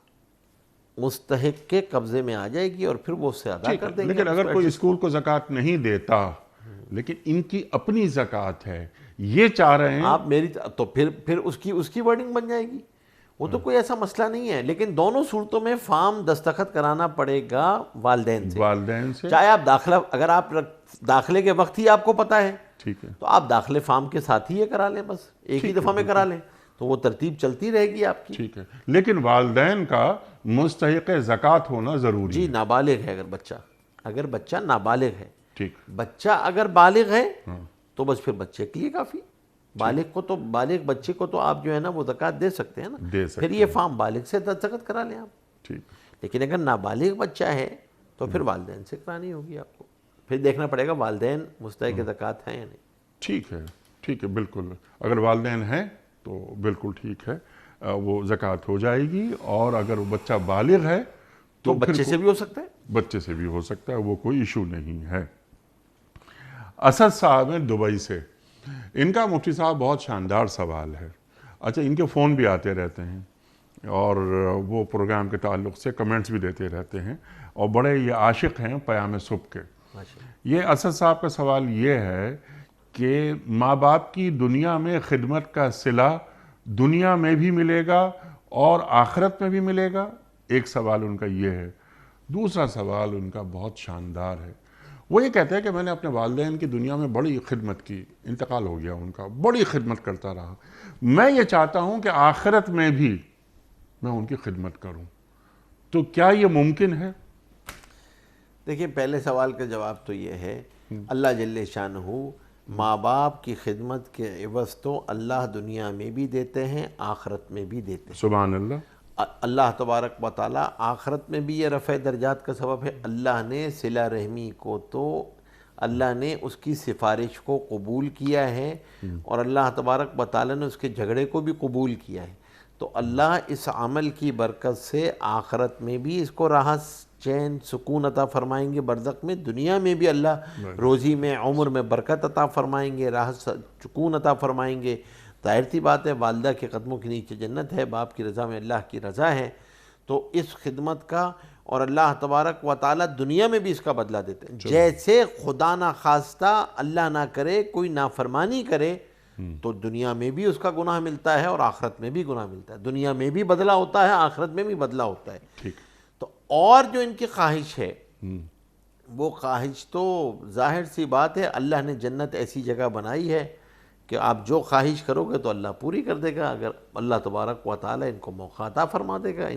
[SPEAKER 2] مستحق کے قبضے میں آ جائے گی اور پھر وہ اس سے ادا کر دیں گے.
[SPEAKER 1] لیکن اگر کوئی اسکول کو زکوٰۃ نہیں دیتا لیکن ان کی اپنی زکوٰۃ ہے, یہ چاہ رہے ہیں
[SPEAKER 2] آپ میری, تو پھر اس کی ورڈنگ بن جائے گی, وہ تو کوئی ایسا مسئلہ نہیں ہے. لیکن دونوں صورتوں میں فارم دستخط کرانا پڑے گا والدین سے. چاہے آپ داخلہ, اگر آپ داخلے کے وقت ہی آپ کو پتا ہے
[SPEAKER 1] ٹھیک ہے
[SPEAKER 2] تو آپ داخلے فارم کے ساتھ ہی یہ کرا لیں, بس ایک ہی دفعہ میں کرا لیں, تو وہ ترتیب چلتی رہے گی آپ کی.
[SPEAKER 1] ٹھیک ہے, لیکن والدین کا مستحق زکوٰۃ ہونا ضروری ہے.
[SPEAKER 2] جی نابالغ ہے اگر بچہ نابالغ ہے.
[SPEAKER 1] ٹھیک,
[SPEAKER 2] بچہ اگر بالغ ہے تو بس پھر بچے کے لیے کافی. بالغ بچے کو تو آپ جو ہے نا وہ زکوٰۃ دے سکتے ہیں نا, پھر یہ فارم بالغ سے دستخط کرا لیں آپ.
[SPEAKER 1] ٹھیک,
[SPEAKER 2] لیکن اگر نابالغ بچہ ہے تو پھر والدین سے کرانی ہوگی آپ کو, پھر دیکھنا پڑے گا والدین مستحق زکوٰۃ ہیں یا نہیں.
[SPEAKER 1] ٹھیک ہے, بالکل. اگر والدین ہیں تو بالکل ٹھیک ہے, وہ زکوٰۃ ہو جائے گی. اور اگر وہ بچہ بالغ ہے
[SPEAKER 2] تو بچے سے بھی ہو سکتا ہے.
[SPEAKER 1] بچے سے بھی ہو سکتا ہے, وہ کوئی ایشو نہیں ہے. اسد صاحب ہیں دبئی سے, ان کا مفتی صاحب بہت شاندار سوال ہے. اچھا, ان کے فون بھی آتے رہتے ہیں اور وہ پروگرام کے تعلق سے کمنٹس بھی دیتے رہتے ہیں, اور بڑے یہ عاشق ہیں پیام صبح کے. یہ اسد صاحب کا سوال یہ ہے کہ ماں باپ کی دنیا میں خدمت کا صلہ دنیا میں بھی ملے گا اور آخرت میں بھی ملے گا. ایک سوال ان کا یہ ہے. دوسرا سوال ان کا بہت شاندار ہے. وہ یہ کہتے ہیں کہ میں نے اپنے والدین کی دنیا میں بڑی خدمت کی، انتقال ہو گیا ان کا، بڑی خدمت کرتا رہا، میں یہ چاہتا ہوں کہ آخرت میں بھی میں ان کی خدمت کروں، تو کیا یہ ممکن ہے؟
[SPEAKER 2] دیکھیں پہلے سوال کا جواب تو یہ ہے، اللہ جل شانہ ماں باپ کی خدمت کے عوض تو اللہ دنیا میں بھی دیتے ہیں، آخرت میں بھی دیتے ہیں۔
[SPEAKER 1] سبحان اللہ۔
[SPEAKER 2] اللہ تبارک و تعالیٰ آخرت میں بھی یہ رفع درجات کا سبب ہے۔ اللہ نے صلہ رحمی کو تو اللہ نے اس کی سفارش کو قبول کیا ہے، اور اللہ تبارک و تعالیٰ نے اس کے جھگڑے کو بھی قبول کیا ہے، تو اللہ اس عمل کی برکت سے آخرت میں بھی اس کو راحت چین سکون عطا فرمائیں گے، برزخ میں، دنیا میں بھی اللہ روزی میں عمر میں برکت عطا فرمائیں گے، راحت سکون عطا فرمائیں گے۔ ظاہر سی بات ہے والدہ کے قدموں کے نیچے جنت ہے، باپ کی رضا میں اللہ کی رضا ہے، تو اس خدمت کا اور اللہ تبارک و تعالیٰ دنیا میں بھی اس کا بدلہ دیتے ہیں۔ جیسے خدا نہ خواستہ اللہ نہ کرے کوئی نافرمانی کرے تو دنیا میں بھی اس کا گناہ ملتا ہے اور آخرت میں بھی گناہ ملتا ہے، دنیا میں بھی بدلہ ہوتا ہے، آخرت میں بھی بدلہ ہوتا ہے۔ تو اور جو ان کی خواہش ہے وہ خواہش تو ظاہر سی بات ہے، اللہ نے جنت ایسی جگہ بنائی ہے کہ آپ جو خواہش کرو گے تو اللہ پوری کر دے گا، اگر اللہ تبارک و تعالیٰ ان کو موقع عطا فرما دے گا،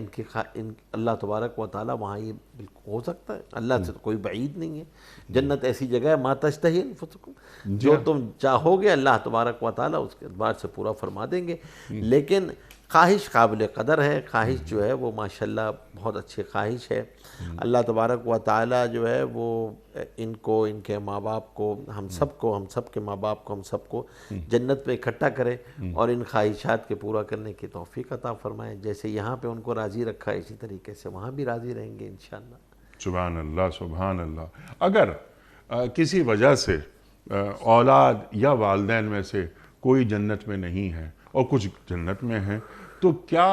[SPEAKER 2] اللہ تبارک و تعالیٰ وہاں یہ بالکل ہو سکتا ہے، اللہ سے تو کوئی بعید نہیں ہے۔ جنت ایسی جگہ ہے ما تشتہی انفسکم، جو تم چاہو گے اللہ تبارک و تعالیٰ اس کے اعتبار سے پورا فرما دیں گے، لیکن خواہش قابل قدر ہے، خواہش جو ہے وہ ماشاءاللہ بہت اچھی خواہش ہے۔ اللہ تبارک و تعالیٰ جو ہے وہ ان کو، ان کے ماں باپ کو، ہم سب کے ماں باپ کو، ہم سب کو جنت میں اکٹھا کرے اور ان خواہشات کے پورا کرنے کی توفیق عطا فرمائے۔ جیسے یہاں پہ ان کو راضی رکھا ہے اسی طریقے سے وہاں بھی راضی رہیں گے انشاءاللہ۔
[SPEAKER 1] سبحان اللہ، سبحان اللہ۔ اگر کسی وجہ سے اولاد یا والدین میں سے کوئی جنت میں نہیں ہے اور کچھ جنت میں ہیں، تو کیا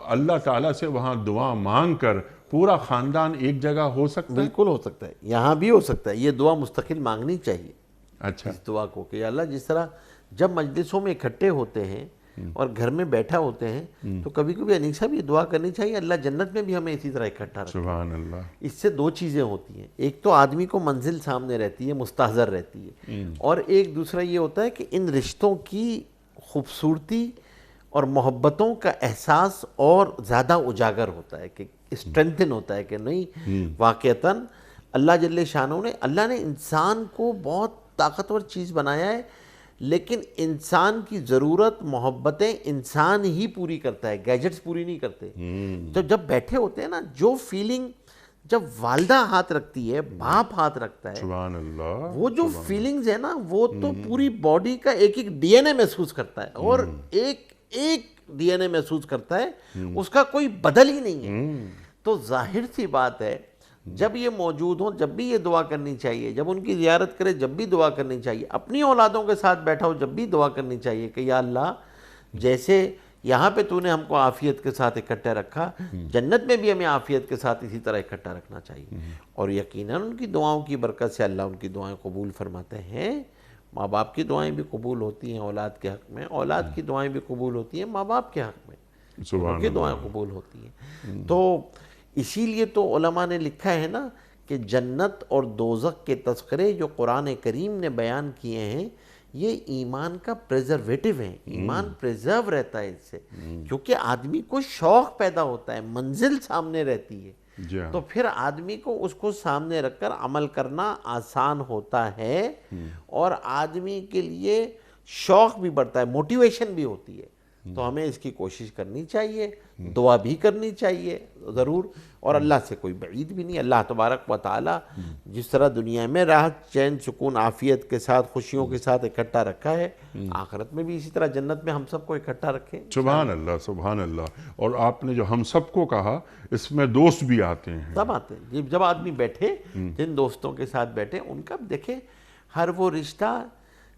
[SPEAKER 1] اللہ تعالیٰ سے وہاں دعا مانگ کر پورا خاندان ایک جگہ ہو سکتا ہے؟
[SPEAKER 2] بالکل ہو سکتا ہے، یہاں بھی ہو سکتا ہے۔ یہ دعا مستقل مانگنی چاہیے
[SPEAKER 1] اچھا،
[SPEAKER 2] اس دعا کو کہ یا اللہ جس طرح جب مجلسوں میں اکٹھے ہوتے ہیں اور گھر میں بیٹھا ہوتے ہیں تو کبھی کبھی انیسا بھی دعا کرنی چاہیے اللہ جنت میں بھی ہمیں اسی طرح اکٹھا رکھے۔
[SPEAKER 1] سبحان اللہ۔
[SPEAKER 2] اس سے دو چیزیں ہوتی ہیں، ایک تو آدمی کو منزل سامنے رہتی ہے، مستحضر رہتی ہے، اور ایک دوسرا یہ ہوتا ہے کہ ان رشتوں کی خوبصورتی اور محبتوں کا احساس اور زیادہ اجاگر ہوتا ہے، کہ اسٹرینتھن ہوتا ہے کہ نہیں واقعتاً اللہ جل شانہ نے، اللہ نے انسان کو بہت طاقتور چیز بنایا ہے، لیکن انسان کی ضرورت محبتیں انسان ہی پوری کرتا ہے، گیجٹس پوری نہیں کرتے۔ تو جب بیٹھے ہوتے ہیں نا، جو فیلنگ جب والدہ ہاتھ رکھتی ہے، باپ ہاتھ رکھتا ہے،
[SPEAKER 1] سبحان اللہ،
[SPEAKER 2] وہ جو فیلنگز ہے نا وہ تو پوری باڈی کا ایک ایک ڈی این اے محسوس کرتا ہے، اور ایک ایک ڈی این اے محسوس کرتا ہے، اس کا کوئی بدل ہی نہیں ہے۔ تو ظاہر سی بات ہے جب یہ موجود ہوں جب بھی یہ دعا کرنی چاہیے، جب ان کی زیارت کرے جب بھی دعا کرنی چاہیے، اپنی اولادوں کے ساتھ بیٹھا ہو جب بھی دعا کرنی چاہیے کہ یا اللہ جیسے یہاں پہ تو نے ہم کو عافیت کے ساتھ اکٹھا رکھا، جنت میں بھی ہمیں عافیت کے ساتھ اسی طرح اکٹھا رکھنا چاہیے۔ اور یقیناً ان کی دعاؤں کی برکت سے اللہ ان کی دعائیں قبول فرماتے ہیں۔ ماں باپ کی دعائیں بھی قبول ہوتی ہیں اولاد کے حق میں، اولاد کی دعائیں بھی قبول ہوتی ہیں ماں باپ کے حق میں، ان کی دعائیں قبول ہوتی ہیں۔ تو اسی لیے تو علماء نے لکھا ہے نا کہ جنت اور دوزخ کے تذکرے جو قرآن کریم نے بیان کیے ہیں یہ ایمان کا پریزرویٹو ہے، ایمان پریزرو رہتا ہے اس سے، کیونکہ آدمی کو شوق پیدا ہوتا ہے، منزل سامنے رہتی ہے، تو پھر آدمی کو اس کو سامنے رکھ کر عمل کرنا آسان ہوتا ہے، اور آدمی کے لیے شوق بھی بڑھتا ہے، موٹیویشن بھی ہوتی ہے۔ تو ہمیں اس کی کوشش کرنی چاہیے، دعا بھی کرنی چاہیے ضرور، اور اللہ سے کوئی بعید بھی نہیں۔ اللہ تبارک و تعالیٰ جس طرح دنیا میں راحت چین سکون عافیت کے ساتھ خوشیوں کے ساتھ اکٹھا رکھا ہے، آخرت میں بھی اسی طرح جنت میں ہم سب کو اکٹھا رکھے۔
[SPEAKER 1] سبحان اللہ، سبحان اللہ۔ اور آپ نے جو ہم سب کو کہا اس میں دوست بھی آتے ہیں،
[SPEAKER 2] سب آتے ہیں جب آدمی بیٹھے، جن دوستوں کے ساتھ بیٹھے ان کا دیکھیں ہر وہ رشتہ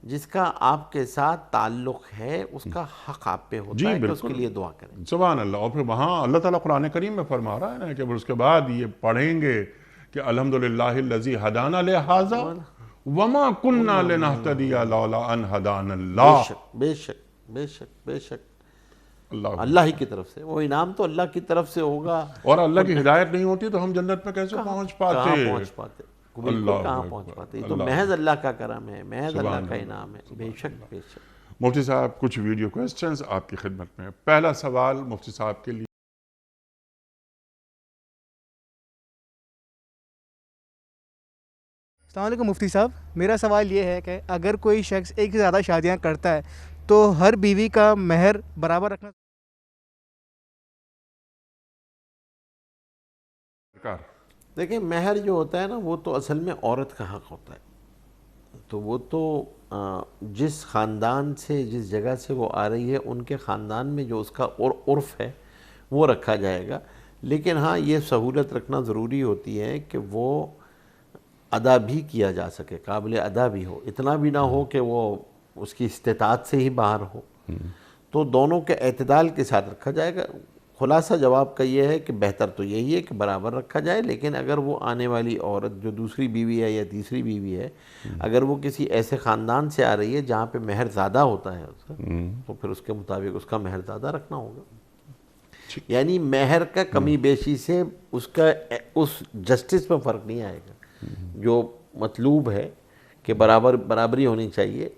[SPEAKER 2] جس کا آپ کے ساتھ تعلق ہے اس کا حق آپ پہ ہوتا ہے کہ اس کے لیے دعا کریں۔
[SPEAKER 1] سبحان اللہ۔ اور پھر وہاں اللہ تعالیٰ قرآن کریم میں فرما رہا ہے نا کہ پھر اس کے بعد یہ پڑھیں گے کہ الحمدللہ الذی ہدانا لہذا وما کننا لنہتدی لولا ان ہدانا اللہ۔
[SPEAKER 2] بے شک بے شک بے شک اللہ ہی کی طرف سے، وہ انعام تو اللہ کی طرف سے ہوگا،
[SPEAKER 1] اور اللہ کی ہدایت نہیں ہوتی تو ہم جنت میں کیسے پہنچ پاتے؟
[SPEAKER 2] کو بالکل کہاں پہنچ پاتے. یہ تو محض اللہ کا کرم ہے, محض اللہ کا انعام ہے. بے شک بے شک.
[SPEAKER 1] مفتی صاحب کچھ ویڈیو کوئسچنز آپ کی خدمت میں. پہلا سوال مفتی صاحب کے لیے.
[SPEAKER 3] السلام علیکم مفتی صاحب, میرا سوال یہ ہے کہ اگر کوئی شخص ایک سے زیادہ شادیاں کرتا ہے تو ہر بیوی کا مہر برابر رکھنا.
[SPEAKER 2] دیکھیں مہر جو ہوتا ہے نا وہ تو اصل میں عورت کا حق ہوتا ہے, تو وہ تو جس خاندان سے جس جگہ سے وہ آ رہی ہے ان کے خاندان میں جو اس کا عرف ہے وہ رکھا جائے گا. لیکن ہاں یہ سہولت رکھنا ضروری ہوتی ہے کہ وہ ادا بھی کیا جا سکے, قابل ادا بھی ہو, اتنا بھی نہ ہو کہ وہ اس کی استطاعت سے ہی باہر ہو. تو دونوں کے اعتدال کے ساتھ رکھا جائے گا. خلاصہ جواب کا یہ ہے کہ بہتر تو یہی ہے کہ برابر رکھا جائے, لیکن اگر وہ آنے والی عورت جو دوسری بیوی ہے یا تیسری بیوی ہے اگر وہ کسی ایسے خاندان سے آ رہی ہے جہاں پہ مہر زیادہ ہوتا ہے اس کا, تو پھر اس کے مطابق اس کا مہر زیادہ رکھنا ہوگا. یعنی مہر کا کمی بیشی سے اس کا اس جسٹس میں فرق نہیں آئے گا. جو مطلوب ہے کہ برابری ہونی چاہیے,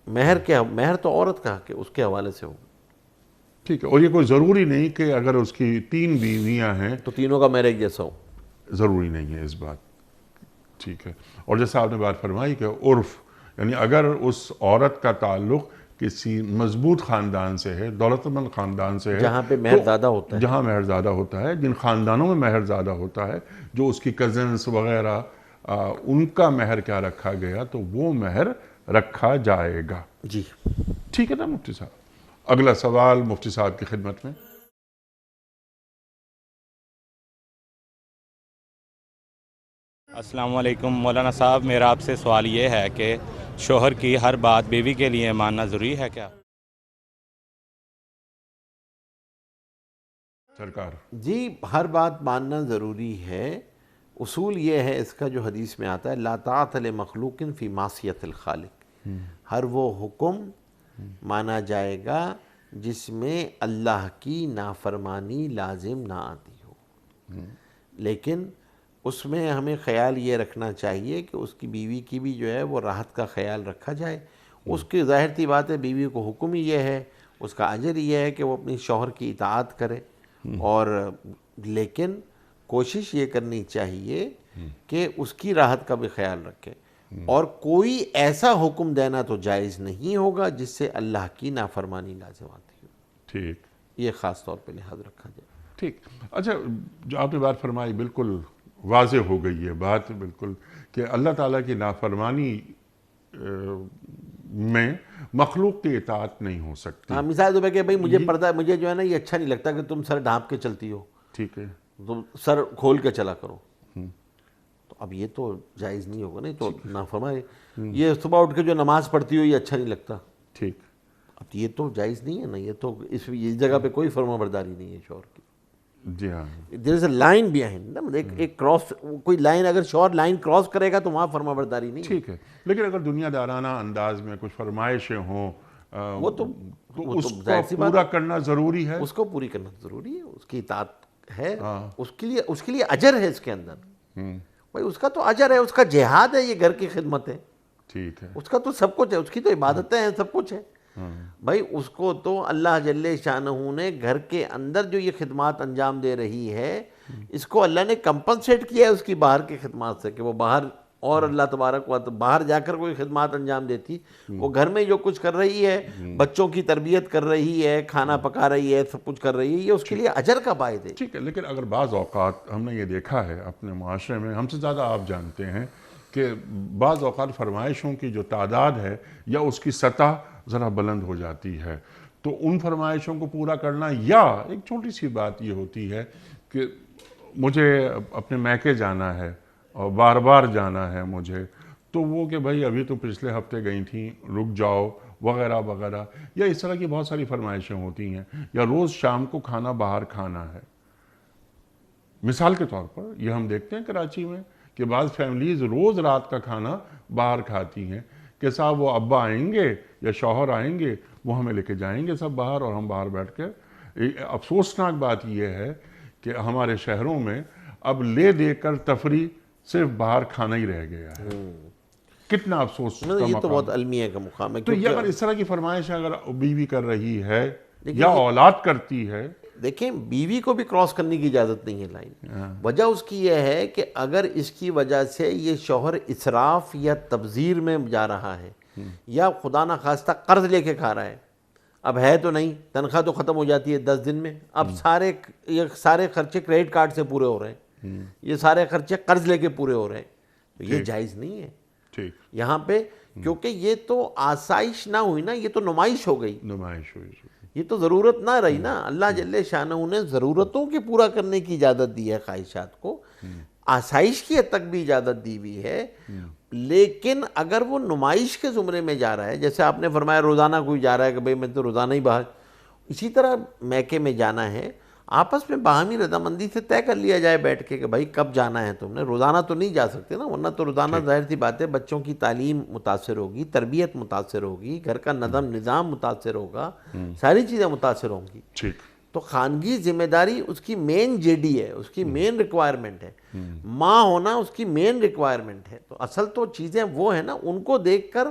[SPEAKER 2] مہر تو عورت کا حق ہے, اس کے حوالے سے ہوگا.
[SPEAKER 1] ٹھیک ہے. اور یہ کوئی ضروری نہیں کہ اگر اس کی 3 بیویاں ہیں
[SPEAKER 2] تو تینوں کا مہر ایک جیسا ہو,
[SPEAKER 1] ضروری نہیں ہے اس بات. ٹھیک ہے. اور جیسا آپ نے بات فرمائی کہ عرف, یعنی اگر اس عورت کا تعلق کسی مضبوط خاندان سے ہے, دولت مند خاندان سے ہے,
[SPEAKER 2] جہاں پہ مہر زیادہ ہوتا ہے,
[SPEAKER 1] جہاں مہر زیادہ ہوتا ہے, جن خاندانوں میں مہر زیادہ ہوتا ہے, جو اس کی کزنس وغیرہ ان کا مہر کیا رکھا گیا تو وہ مہر رکھا جائے گا.
[SPEAKER 2] جی
[SPEAKER 1] ٹھیک ہے نا مفتی صاحب. اگلا سوال مفتی صاحب کی خدمت میں.
[SPEAKER 4] السلام علیکم مولانا صاحب, میرا آپ سے سوال یہ ہے کہ شوہر کی ہر بات بیوی کے لیے ماننا ضروری ہے کیا؟
[SPEAKER 1] سرکار
[SPEAKER 2] جی ہر بات ماننا ضروری ہے. اصول یہ ہے اس کا جو حدیث میں آتا ہے, لا طاعۃ لمخلوق فی معصیۃ الخالق. ہر وہ حکم مانا جائے گا جس میں اللہ کی نافرمانی لازم نہ آتی ہو. لیکن اس میں ہمیں خیال یہ رکھنا چاہیے کہ اس کی بیوی کی بھی جو ہے وہ راحت کا خیال رکھا جائے. اس کی ظاہر سی بات ہے بیوی کو حکم ہی یہ ہے, اس کا اجر یہ ہے کہ وہ اپنی شوہر کی اطاعت کرے, اور لیکن کوشش یہ کرنی چاہیے کہ اس کی راحت کا بھی خیال رکھے. اور کوئی ایسا حکم دینا تو جائز نہیں ہوگا جس سے اللہ کی نافرمانی لازم آتی ہو.
[SPEAKER 1] ٹھیک,
[SPEAKER 2] یہ خاص طور پہ لحاظ رکھا جائے.
[SPEAKER 1] ٹھیک. اچھا, جو آپ نے بات فرمائی بالکل واضح ہو گئی ہے بات بالکل, کہ اللہ تعالیٰ کی نافرمانی میں مخلوق کی اطاعت نہیں ہو سکتی.
[SPEAKER 2] ہاں, مثال دو کہ بھائی مجھے پردہ, مجھے جو ہے نا یہ اچھا نہیں لگتا کہ تم سر ڈھانپ کے چلتی ہو,
[SPEAKER 1] ٹھیک ہے,
[SPEAKER 2] تم سر کھول کے چلا کرو. تو اب یہ تو جائز نہیں ہوگا, نہیں تو نافرمانی. یہ صبح اٹھ کے جو نماز پڑھتی ہو یہ اچھا نہیں لگتا,
[SPEAKER 1] ٹھیک,
[SPEAKER 2] اب یہ تو جائز نہیں ہے نا. یہ تو اس جگہ پہ کوئی فرما برداری نہیں ہے شوہر کی.
[SPEAKER 1] جی ہاں,
[SPEAKER 2] دیر از اے لائن بیہائنڈ, ایک کراس, کوئی لائن اگر شوہر لائن کراس کرے گا تو وہاں فرما برداری نہیں.
[SPEAKER 1] ٹھیک ہے. لیکن اگر دنیا دارانہ انداز میں کچھ فرمائشیں ہوں
[SPEAKER 2] وہ تو
[SPEAKER 1] اس کو پورا کرنا ضروری ہے.
[SPEAKER 2] اس کو پوری کرنا ضروری ہے, اس کی اطاعت ہے, اس کے لیے اجر ہے اس کے اندر. بھائی اس کا تو اجر ہے, اس کا جہاد ہے, یہ گھر کی خدمت ہے.
[SPEAKER 1] ٹھیک ہے,
[SPEAKER 2] اس کا تو سب کچھ ہے, اس کی تو عبادتیں ہیں, سب کچھ ہے. بھائی اس کو تو اللہ جل شانہ نے گھر کے اندر جو یہ خدمات انجام دے رہی ہے اس کو اللہ نے کمپنسیٹ کیا ہے اس کی باہر کی خدمات سے, کہ وہ باہر اور اللہ تبارک و تعالی باہر جا کر کوئی خدمات انجام دیتی, وہ گھر میں جو کچھ کر رہی ہے, بچوں کی تربیت کر رہی ہے, کھانا پکا رہی ہے, سب کچھ کر رہی ہے, یہ اس کے لیے اجر کا باعث ہے.
[SPEAKER 1] ٹھیک ہے. لیکن اگر بعض اوقات ہم نے یہ دیکھا ہے اپنے معاشرے میں, ہم سے زیادہ آپ جانتے ہیں کہ بعض اوقات فرمائشوں کی جو تعداد ہے یا اس کی سطح ذرا بلند ہو جاتی ہے, تو ان فرمائشوں کو پورا کرنا, یا ایک چھوٹی سی بات یہ ہوتی ہے کہ مجھے اپنے میکے جانا ہے اور بار بار جانا ہے مجھے, تو وہ کہ بھائی ابھی تو پچھلے ہفتے گئی تھیں, رک جاؤ وغیرہ وغیرہ, یا اس طرح کی بہت ساری فرمائشیں ہوتی ہیں. یا روز شام کو کھانا باہر کھانا ہے. مثال کے طور پر یہ ہم دیکھتے ہیں کراچی میں کہ بعض فیملیز روز رات کا کھانا باہر کھاتی ہیں, کہ صاحب وہ ابا آئیں گے یا شوہر آئیں گے, وہ ہمیں لے کے جائیں گے سب باہر, اور ہم باہر بیٹھ کے. افسوسناک بات یہ ہے کہ ہمارے شہروں میں اب لے دے کر تفریح صرف باہر کھانا ہی رہ گیا ہے. کتنا افسوس کا
[SPEAKER 2] یہ تو
[SPEAKER 1] مقام.
[SPEAKER 2] بہت المیہ کا مقام ہے.
[SPEAKER 1] تو یہ اگر اس طرح کی فرمائش اگر بیوی کر رہی ہے یا اولاد کرتی ہے.
[SPEAKER 2] دیکھیں بیوی کو بھی کراس کرنے کی اجازت نہیں ہے لائن. وجہ اس کی یہ ہے کہ اگر اس کی وجہ سے یہ شوہر اسراف یا تبذیر میں جا رہا ہے یا خدا نہ خواستہ قرض لے کے کھا رہا ہے, اب ہے تو نہیں, تنخواہ تو ختم ہو جاتی ہے 10 دن میں, اب سارے خرچے کریڈٹ کارڈ سے پورے ہو رہے ہیں, یہ سارے خرچے قرض لے کے پورے ہو رہے ہیں, تو یہ جائز نہیں ہے یہاں پہ, کیونکہ یہ تو آسائش نہ ہوئی نا, یہ تو نمائش ہو گئی. یہ تو ضرورت نہ رہی نا. اللہ جل شانہ نے ضرورتوں کے پورا کرنے کی اجازت دی ہے خواہشات کو, آسائش کی حد تک بھی اجازت دی ہوئی ہے, لیکن اگر وہ نمائش کے زمرے میں جا رہا ہے, جیسے آپ نے فرمایا روزانہ کوئی جا رہا ہے کہ بھئی میں تو روزانہ ہی باہر, اسی طرح میکے میں جانا ہے, آپس میں باہمی رضامندی سے طے کر لیا جائے بیٹھ کے کہ بھائی کب جانا ہے تم نے, روزانہ تو نہیں جا سکتے نا, ورنہ تو روزانہ ظاہر سی بات ہے بچوں کی تعلیم متاثر ہوگی, تربیت متاثر ہوگی, گھر کا نظام متاثر ہوگا, ساری چیزیں متاثر ہوں گی. تو خانگی ذمہ داری اس کی مین جے ڈی ہے, اس کی مین ریکوائرمنٹ ہے, ماں ہونا اس کی مین ریکوائرمنٹ ہے. تو اصل تو چیزیں وہ ہیں نا, ان کو دیکھ کر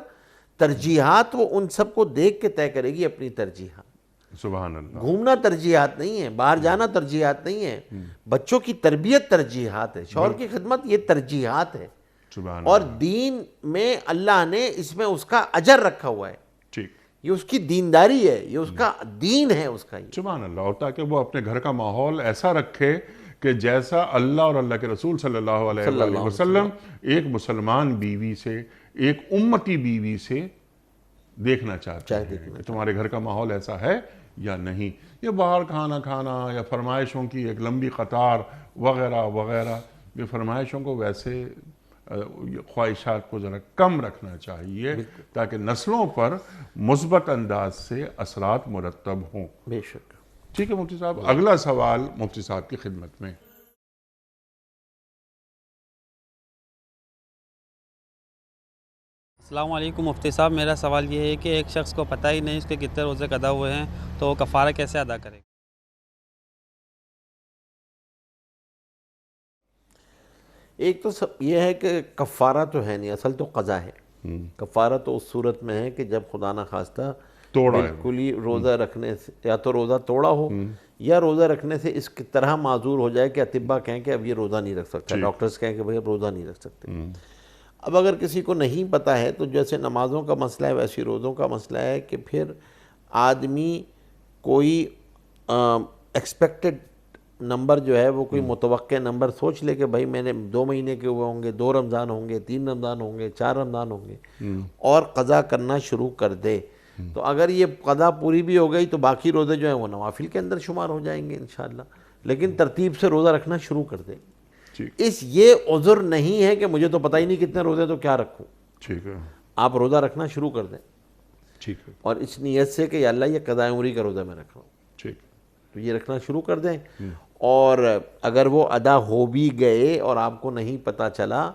[SPEAKER 2] ترجیحات وہ ان سب کو دیکھ کے طے کرے گی اپنی ترجیحات.
[SPEAKER 1] سبحان اللہ.
[SPEAKER 2] گھومنا ترجیحات نہیں ہے, باہر جانا ترجیحات نہیں ہے, بچوں کی تربیت ترجیحات ہے, شوہر کی خدمت یہ ترجیحات ہے. اور دین میں اللہ نے اس میں اس کا اجر رکھا ہوا ہے, یہ اس کی دینداری ہے, یہ اس کا دین ہے اس کا.
[SPEAKER 1] سبحان اللہ. اور تاکہ وہ اپنے گھر کا ماحول ایسا رکھے کہ جیسا اللہ اور اللہ کے رسول صلی اللہ علیہ وآلہ وسلم ایک مسلمان بیوی سے, ایک امتی بیوی سے دیکھنا چاہتے ہیں کہ تمہارے گھر کا ماحول ایسا ہے یا نہیں. یہ باہر کھانا یا فرمائشوں کی ایک لمبی قطار وغیرہ وغیرہ, یہ فرمائشوں کو ویسے خواہشات کو ذرا کم رکھنا چاہیے تاکہ نسلوں پر مثبت انداز سے اثرات مرتب ہوں.
[SPEAKER 2] بے شک.
[SPEAKER 1] ٹھیک ہے مفتی صاحب, اگلا سوال مفتی صاحب کی خدمت میں.
[SPEAKER 5] السلام علیکم مفتی صاحب, میرا سوال یہ ہے کہ ایک شخص کو پتہ ہی نہیں اس کے کتنے روزے قضا ہوئے ہیں, تو وہ کفارہ کیسے ادا کرے؟
[SPEAKER 2] ایک تو یہ ہے کہ کفارہ تو ہے نہیں, اصل تو قضا ہے. کفارہ تو اس صورت میں ہے کہ جب خدا نہ خواستہ بالکل ہی روزہ رکھنے سے, یا تو روزہ توڑا ہو یا روزہ رکھنے سے اس کی طرح معذور ہو جائے کہ اطباء کہیں کہ اب یہ روزہ نہیں رکھ سکتا, ڈاکٹرز کہیں کہ بھئی روزہ نہیں رکھ سکتے. اب اگر کسی کو نہیں پتہ ہے تو جیسے نمازوں کا مسئلہ ہے ویسے روزوں کا مسئلہ ہے کہ پھر آدمی کوئی ایکسپیکٹڈ نمبر جو ہے وہ کوئی متوقع نمبر سوچ لے کہ بھائی میں نے 2 مہینے کے ہوئے ہوں گے, 2 رمضان ہوں گے, 3 رمضان ہوں گے, 4 رمضان ہوں گے, اور قضا کرنا شروع کر دے. تو اگر یہ قضا پوری بھی ہو گئی تو باقی روزے جو ہیں وہ نوافل کے اندر شمار ہو جائیں گے انشاءاللہ, لیکن ترتیب سے روزہ رکھنا شروع کر دے. اس یہ عذر نہیں ہے کہ مجھے تو پتہ ہی نہیں کتنے روزے تو کیا رکھوں. آپ روزہ رکھنا شروع کر دیں اور اس نیت سے کہ یا اللہ یہ قضاء عمری کا روزہ میں رکھ رہا ہوں, تو یہ رکھنا شروع کر دیں. اور اگر وہ ادا ہو بھی گئے اور آپ کو نہیں پتہ چلا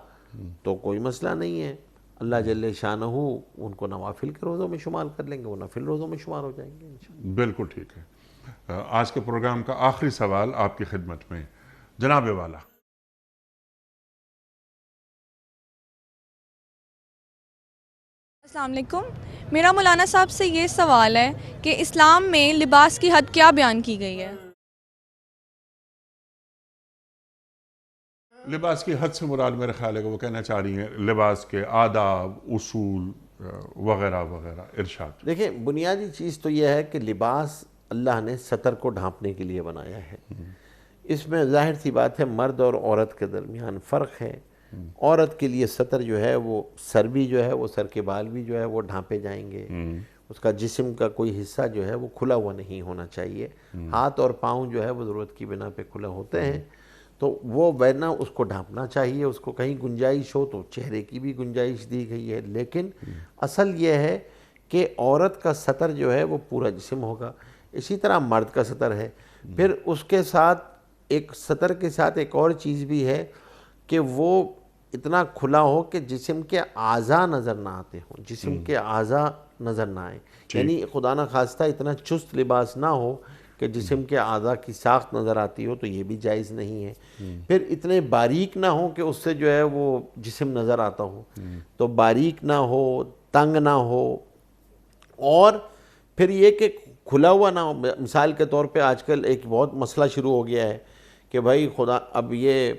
[SPEAKER 2] تو کوئی مسئلہ نہیں ہے, اللہ جل شانہ ان کو نوافل کے روزوں میں شمار کر لیں گے, وہ نفل روزوں میں شمار ہو جائیں گے.
[SPEAKER 1] بالکل ٹھیک ہے. آج کے پروگرام کا آخری سوال آپ کی خدمت میں جناب والا.
[SPEAKER 6] السلام علیکم, میرا مولانا صاحب سے یہ سوال ہے کہ اسلام میں لباس کی حد کیا بیان کی گئی ہے؟
[SPEAKER 1] لباس کی حد سے مراد میرے خیال ہے کہ وہ کہنا چاہ رہی ہیں لباس کے آداب, اصول وغیرہ وغیرہ ارشاد.
[SPEAKER 2] دیکھیں بنیادی چیز تو یہ ہے کہ لباس اللہ نے ستر کو ڈھانپنے کے لیے بنایا ہے. اس میں ظاہر سی بات ہے مرد اور عورت کے درمیان فرق ہے. عورت کے لیے ستر جو ہے وہ سر بھی جو ہے وہ سر کے بال بھی جو ہے وہ ڈھانپے جائیں گے, اس کا جسم کا کوئی حصہ جو ہے وہ کھلا ہوا نہیں ہونا چاہیے. ہاتھ اور پاؤں جو ہے وہ ضرورت کی بنا پہ کھلا ہوتے ہیں, تو وہ ورنہ اس کو ڈھانپنا چاہیے. اس کو کہیں گنجائش ہو تو چہرے کی بھی گنجائش دی گئی ہے, لیکن اصل یہ ہے کہ عورت کا ستر جو ہے وہ پورا جسم ہوگا. اسی طرح مرد کا ستر ہے. پھر اس کے ساتھ ایک ستر کے ساتھ ایک اور چیز بھی ہے کہ وہ اتنا کھلا ہو کہ جسم کے اعضاء نظر نہ آتے ہوں, جسم کے اعضاء نظر نہ آئیں. یعنی خدا نہ خواستہ اتنا چست لباس نہ ہو کہ جسم کے اعضاء کی ساخت نظر آتی ہو تو یہ بھی جائز نہیں ہے. پھر اتنے باریک نہ ہو کہ اس سے جو ہے وہ جسم نظر آتا ہو، تو باریک نہ ہو، تنگ نہ ہو، اور پھر یہ کہ کھلا ہوا نہ ہو. مثال کے طور پہ آج کل ایک بہت مسئلہ شروع ہو گیا ہے کہ بھائی خدا اب یہ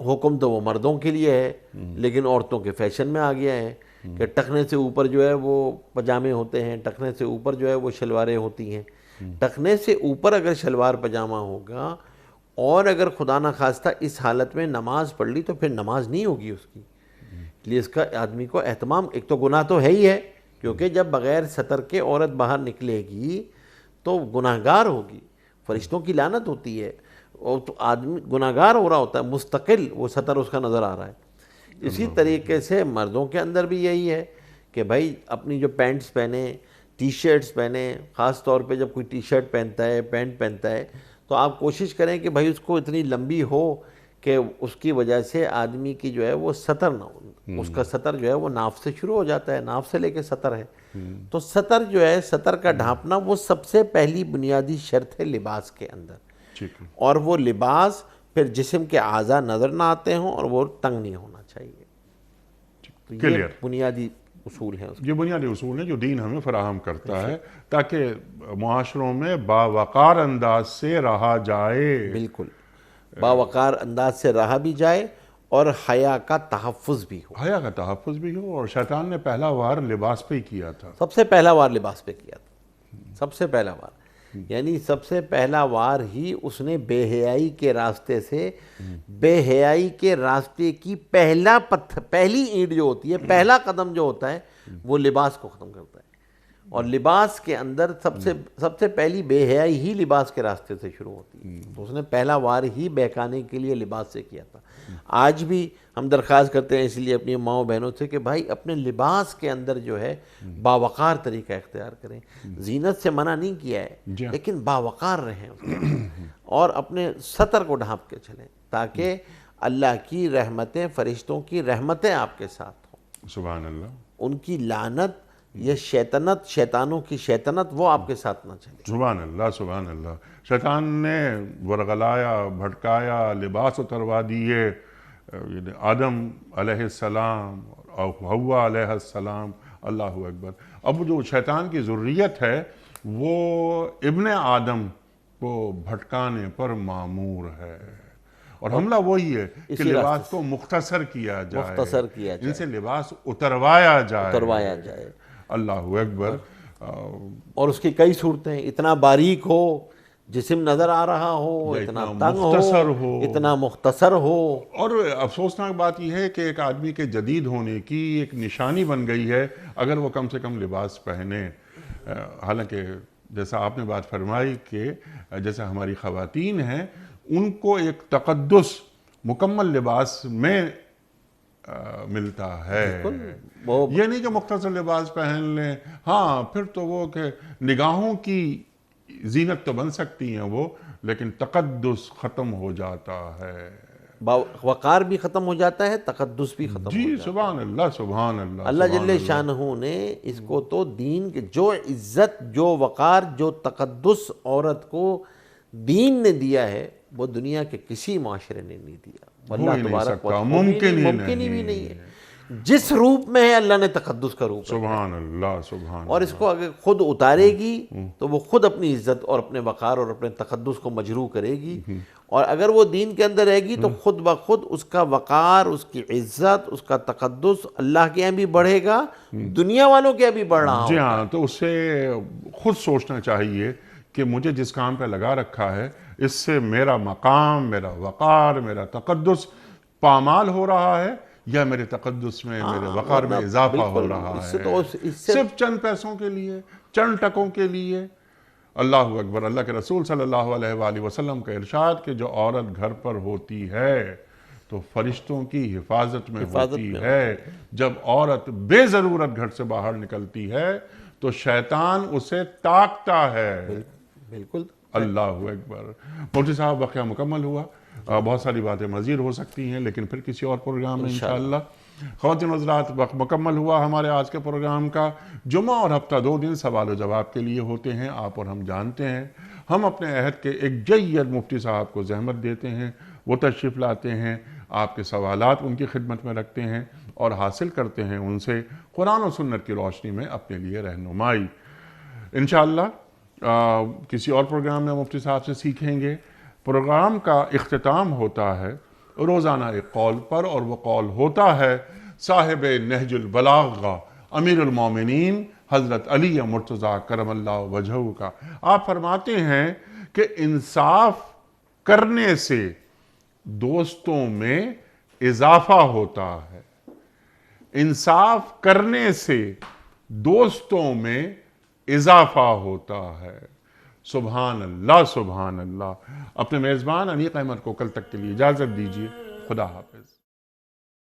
[SPEAKER 2] حکم تو وہ مردوں کے لیے ہے لیکن عورتوں کے فیشن میں آ گیا ہے کہ ٹخنے سے اوپر جو ہے وہ پجامے ہوتے ہیں، ٹخنے سے اوپر جو ہے وہ شلواریں ہوتی ہیں. ٹخنے سے اوپر اگر شلوار پجامہ ہوگا اور اگر خدا نہ خواستہ اس حالت میں نماز پڑھ لی تو پھر نماز نہیں ہوگی اس کی. اس لیے اس کا آدمی کو اہتمام، ایک تو گناہ تو ہے ہی ہے کیونکہ جب بغیر ستر کے عورت باہر نکلے گی تو گناہگار ہوگی، فرشتوں کی لعنت ہوتی ہے، اور تو آدمی گناہگار ہو رہا ہوتا ہے مستقل، وہ ستر اس کا نظر آ رہا ہے. اسی طریقے سے مردوں کے اندر بھی یہی ہے کہ بھائی اپنی جو پینٹس پہنے، ٹی شرٹس پہنے، خاص طور پہ جب کوئی ٹی شرٹ پہنتا ہے، پینٹ پہنتا ہے، تو آپ کوشش کریں کہ بھائی اس کو اتنی لمبی ہو کہ اس کی وجہ سے آدمی کی جو ہے وہ سطر نہ ہو. اس کا سطر جو ہے وہ ناف سے شروع ہو جاتا ہے، ناف سے لے کے سطر ہے. تو سطر جو ہے، سطر کا ڈھانپنا، وہ سب سے پہلی بنیادی شرط ہے لباس کے اندر. اور وہ لباس پھر جسم کے اعضاء نظر نہ آتے ہوں اور وہ تنگ نہیں ہونا چاہیے. تو یہ بنیادی اصول ہیں.
[SPEAKER 1] یہ بنیادی اصول ہیں جو دین ہمیں فراہم کرتا ہے تاکہ معاشروں میں باوقار انداز سے رہا جائے.
[SPEAKER 2] بالکل باوقار انداز سے رہا بھی جائے اور حیا کا تحفظ بھی ہو.
[SPEAKER 1] حیا کا تحفظ بھی ہو. اور شیطان نے پہلا وار لباس پہ ہی کیا تھا.
[SPEAKER 2] سب سے پہلا وار لباس پہ کیا تھا، سب سے پہلا وار. یعنی سب سے پہلا وار ہی اس نے بے حیائی کے راستے سے، بے حیائی کے راستے کی پہلی اینٹ جو ہوتی ہے، پہلا قدم جو ہوتا ہے، وہ لباس کو ختم کرتا ہے. اور لباس کے اندر سب سے پہلی بے حیائی ہی لباس کے راستے سے شروع ہوتی ہے. تو اس نے پہلا وار ہی بہکانے کے لیے لباس سے کیا تھا. آج بھی ہم درخواست کرتے ہیں اس لیے اپنی ماؤں بہنوں سے کہ بھائی اپنے لباس کے اندر جو ہے باوقار طریقہ اختیار کریں. زینت سے منع نہیں کیا ہے لیکن باوقار رہیں اس کے اندر، اور اپنے سطر کو ڈھانپ کے چلیں تاکہ اللہ کی رحمتیں، فرشتوں کی رحمتیں آپ کے ساتھ ہوں.
[SPEAKER 1] سبحان اللہ.
[SPEAKER 2] ان کی لعنت یا شیطنت، شیطانوں کی شیطنت، وہ آپ کے ساتھ نہ چلے.
[SPEAKER 1] سبحان اللہ، سبحان اللہ. شیطان نے ورغلایا، بھٹکایا، لباس اتروا دیے آدم علیہ السلام اور حوا علیہ السلام. اللہ اکبر. اب جو شیطان کی ذریت ہے وہ ابن آدم کو بھٹکانے پر مامور ہے، اور حملہ وہی ہے کہ لباس کو مختصر کیا جائے، ان سے لباس اتروایا جائے. اللہ اکبر.
[SPEAKER 2] اور اس کی کئی صورتیں، اتنا باریک ہو، جسم نظر آ رہا ہو، اتنا تنگ ہو، اتنا مختصر ہو. اور
[SPEAKER 1] افسوسناک بات یہ ہے کہ ایک آدمی کے جدید ہونے کی ایک نشانی بن گئی ہے اگر وہ کم سے کم لباس پہنے. حالانکہ جیسا آپ نے بات فرمائی کہ جیسے ہماری خواتین ہیں ان کو ایک تقدس مکمل لباس میں ملتا ہے. یہ نہیں کہ مختصر لباس پہن لیں، ہاں پھر تو وہ کہ نگاہوں کی زینت تو بن سکتی ہیں وہ، لیکن تقدس ختم ہو جاتا ہے.
[SPEAKER 2] وقار بھی ختم ہو جاتا ہے، تقدس بھی ختم ہو جاتا ہے.
[SPEAKER 1] جی سبحان اللہ، سبحان اللہ.
[SPEAKER 2] اللہ جل شانہ نے اس کو تو دین کے جو عزت، جو وقار، جو تقدس عورت کو دین نے دیا ہے وہ دنیا کے کسی معاشرے نے نہیں دیا. اللہ تبارک و تعالی ممکن ہی بھی نہیں ہے. جس روپ میں ہے اللہ نے تقدس کا روپ،
[SPEAKER 1] سبحان اللہ، سبحان.
[SPEAKER 2] اور اس کو اگر خود اتارے گی تو وہ خود اپنی عزت اور اپنے وقار اور اپنے تقدس کو مجروح کرے گی. اور اگر وہ دین کے اندر رہے گی تو خود بخود اس کا وقار، اس کی عزت، اس کا تقدس اللہ کے یہاں بھی بڑھے گا، دنیا والوں کے یہاں بھی بڑھ رہا.
[SPEAKER 1] جی ہاں. تو اس سے خود سوچنا چاہیے کہ مجھے جس کام پہ لگا رکھا ہے اس سے میرا مقام، میرا وقار، میرا تقدس پامال ہو رہا ہے یا میرے تقدس میں، میرے وقار میں اضافہ ہو رہا ہے صرف چند پیسوں کے لیے، چند ٹکوں کے لیے. اللہ اکبر. اللہ کے رسول صلی اللہ علیہ وآلہ وسلم کا ارشاد کہ جو عورت گھر پر ہوتی ہے تو فرشتوں کی حفاظت میں ہوتی ہے. جب عورت بے ضرورت گھر سے باہر نکلتی ہے تو شیطان اسے تاکتا ہے.
[SPEAKER 2] بالکل.
[SPEAKER 1] اللہ اکبر. مفتی صاحب واقعہ مکمل ہوا. بہت ساری باتیں مزید ہو سکتی ہیں لیکن پھر کسی اور پروگرام میں انشاءاللہ. خواتین حضرات، وقت مکمل ہوا ہمارے آج کے پروگرام کا۔ جمعہ اور ہفتہ 2 دن سوال و جواب کے لیے ہوتے ہیں، آپ اور ہم جانتے ہیں۔ ہم اپنے عہد کے ایک جید مفتی صاحب کو زحمت دیتے ہیں، وہ تشریف لاتے ہیں، آپ کے سوالات ان کی خدمت میں رکھتے ہیں اور حاصل کرتے ہیں ان سے قرآن و سنت کی روشنی میں اپنے لیے رہنمائی۔ انشاءاللہ کسی اور پروگرام میں مفتی صاحب سے سیکھیں گے۔ پروگرام کا اختتام ہوتا ہے روزانہ ایک قول پر، اور وہ قول ہوتا ہے صاحب نہج البلاغہ امیر المومنین حضرت علی مرتضیٰ کرم اللہ وجہہ کا۔ آپ فرماتے ہیں کہ انصاف کرنے سے دوستوں میں اضافہ ہوتا ہے، انصاف کرنے سے دوستوں میں اضافہ ہوتا ہے۔ سبحان اللہ سبحان اللہ۔ اپنے میزبان انیق احمد کو کل تک کے لیے اجازت دیجیے۔ خدا حافظ۔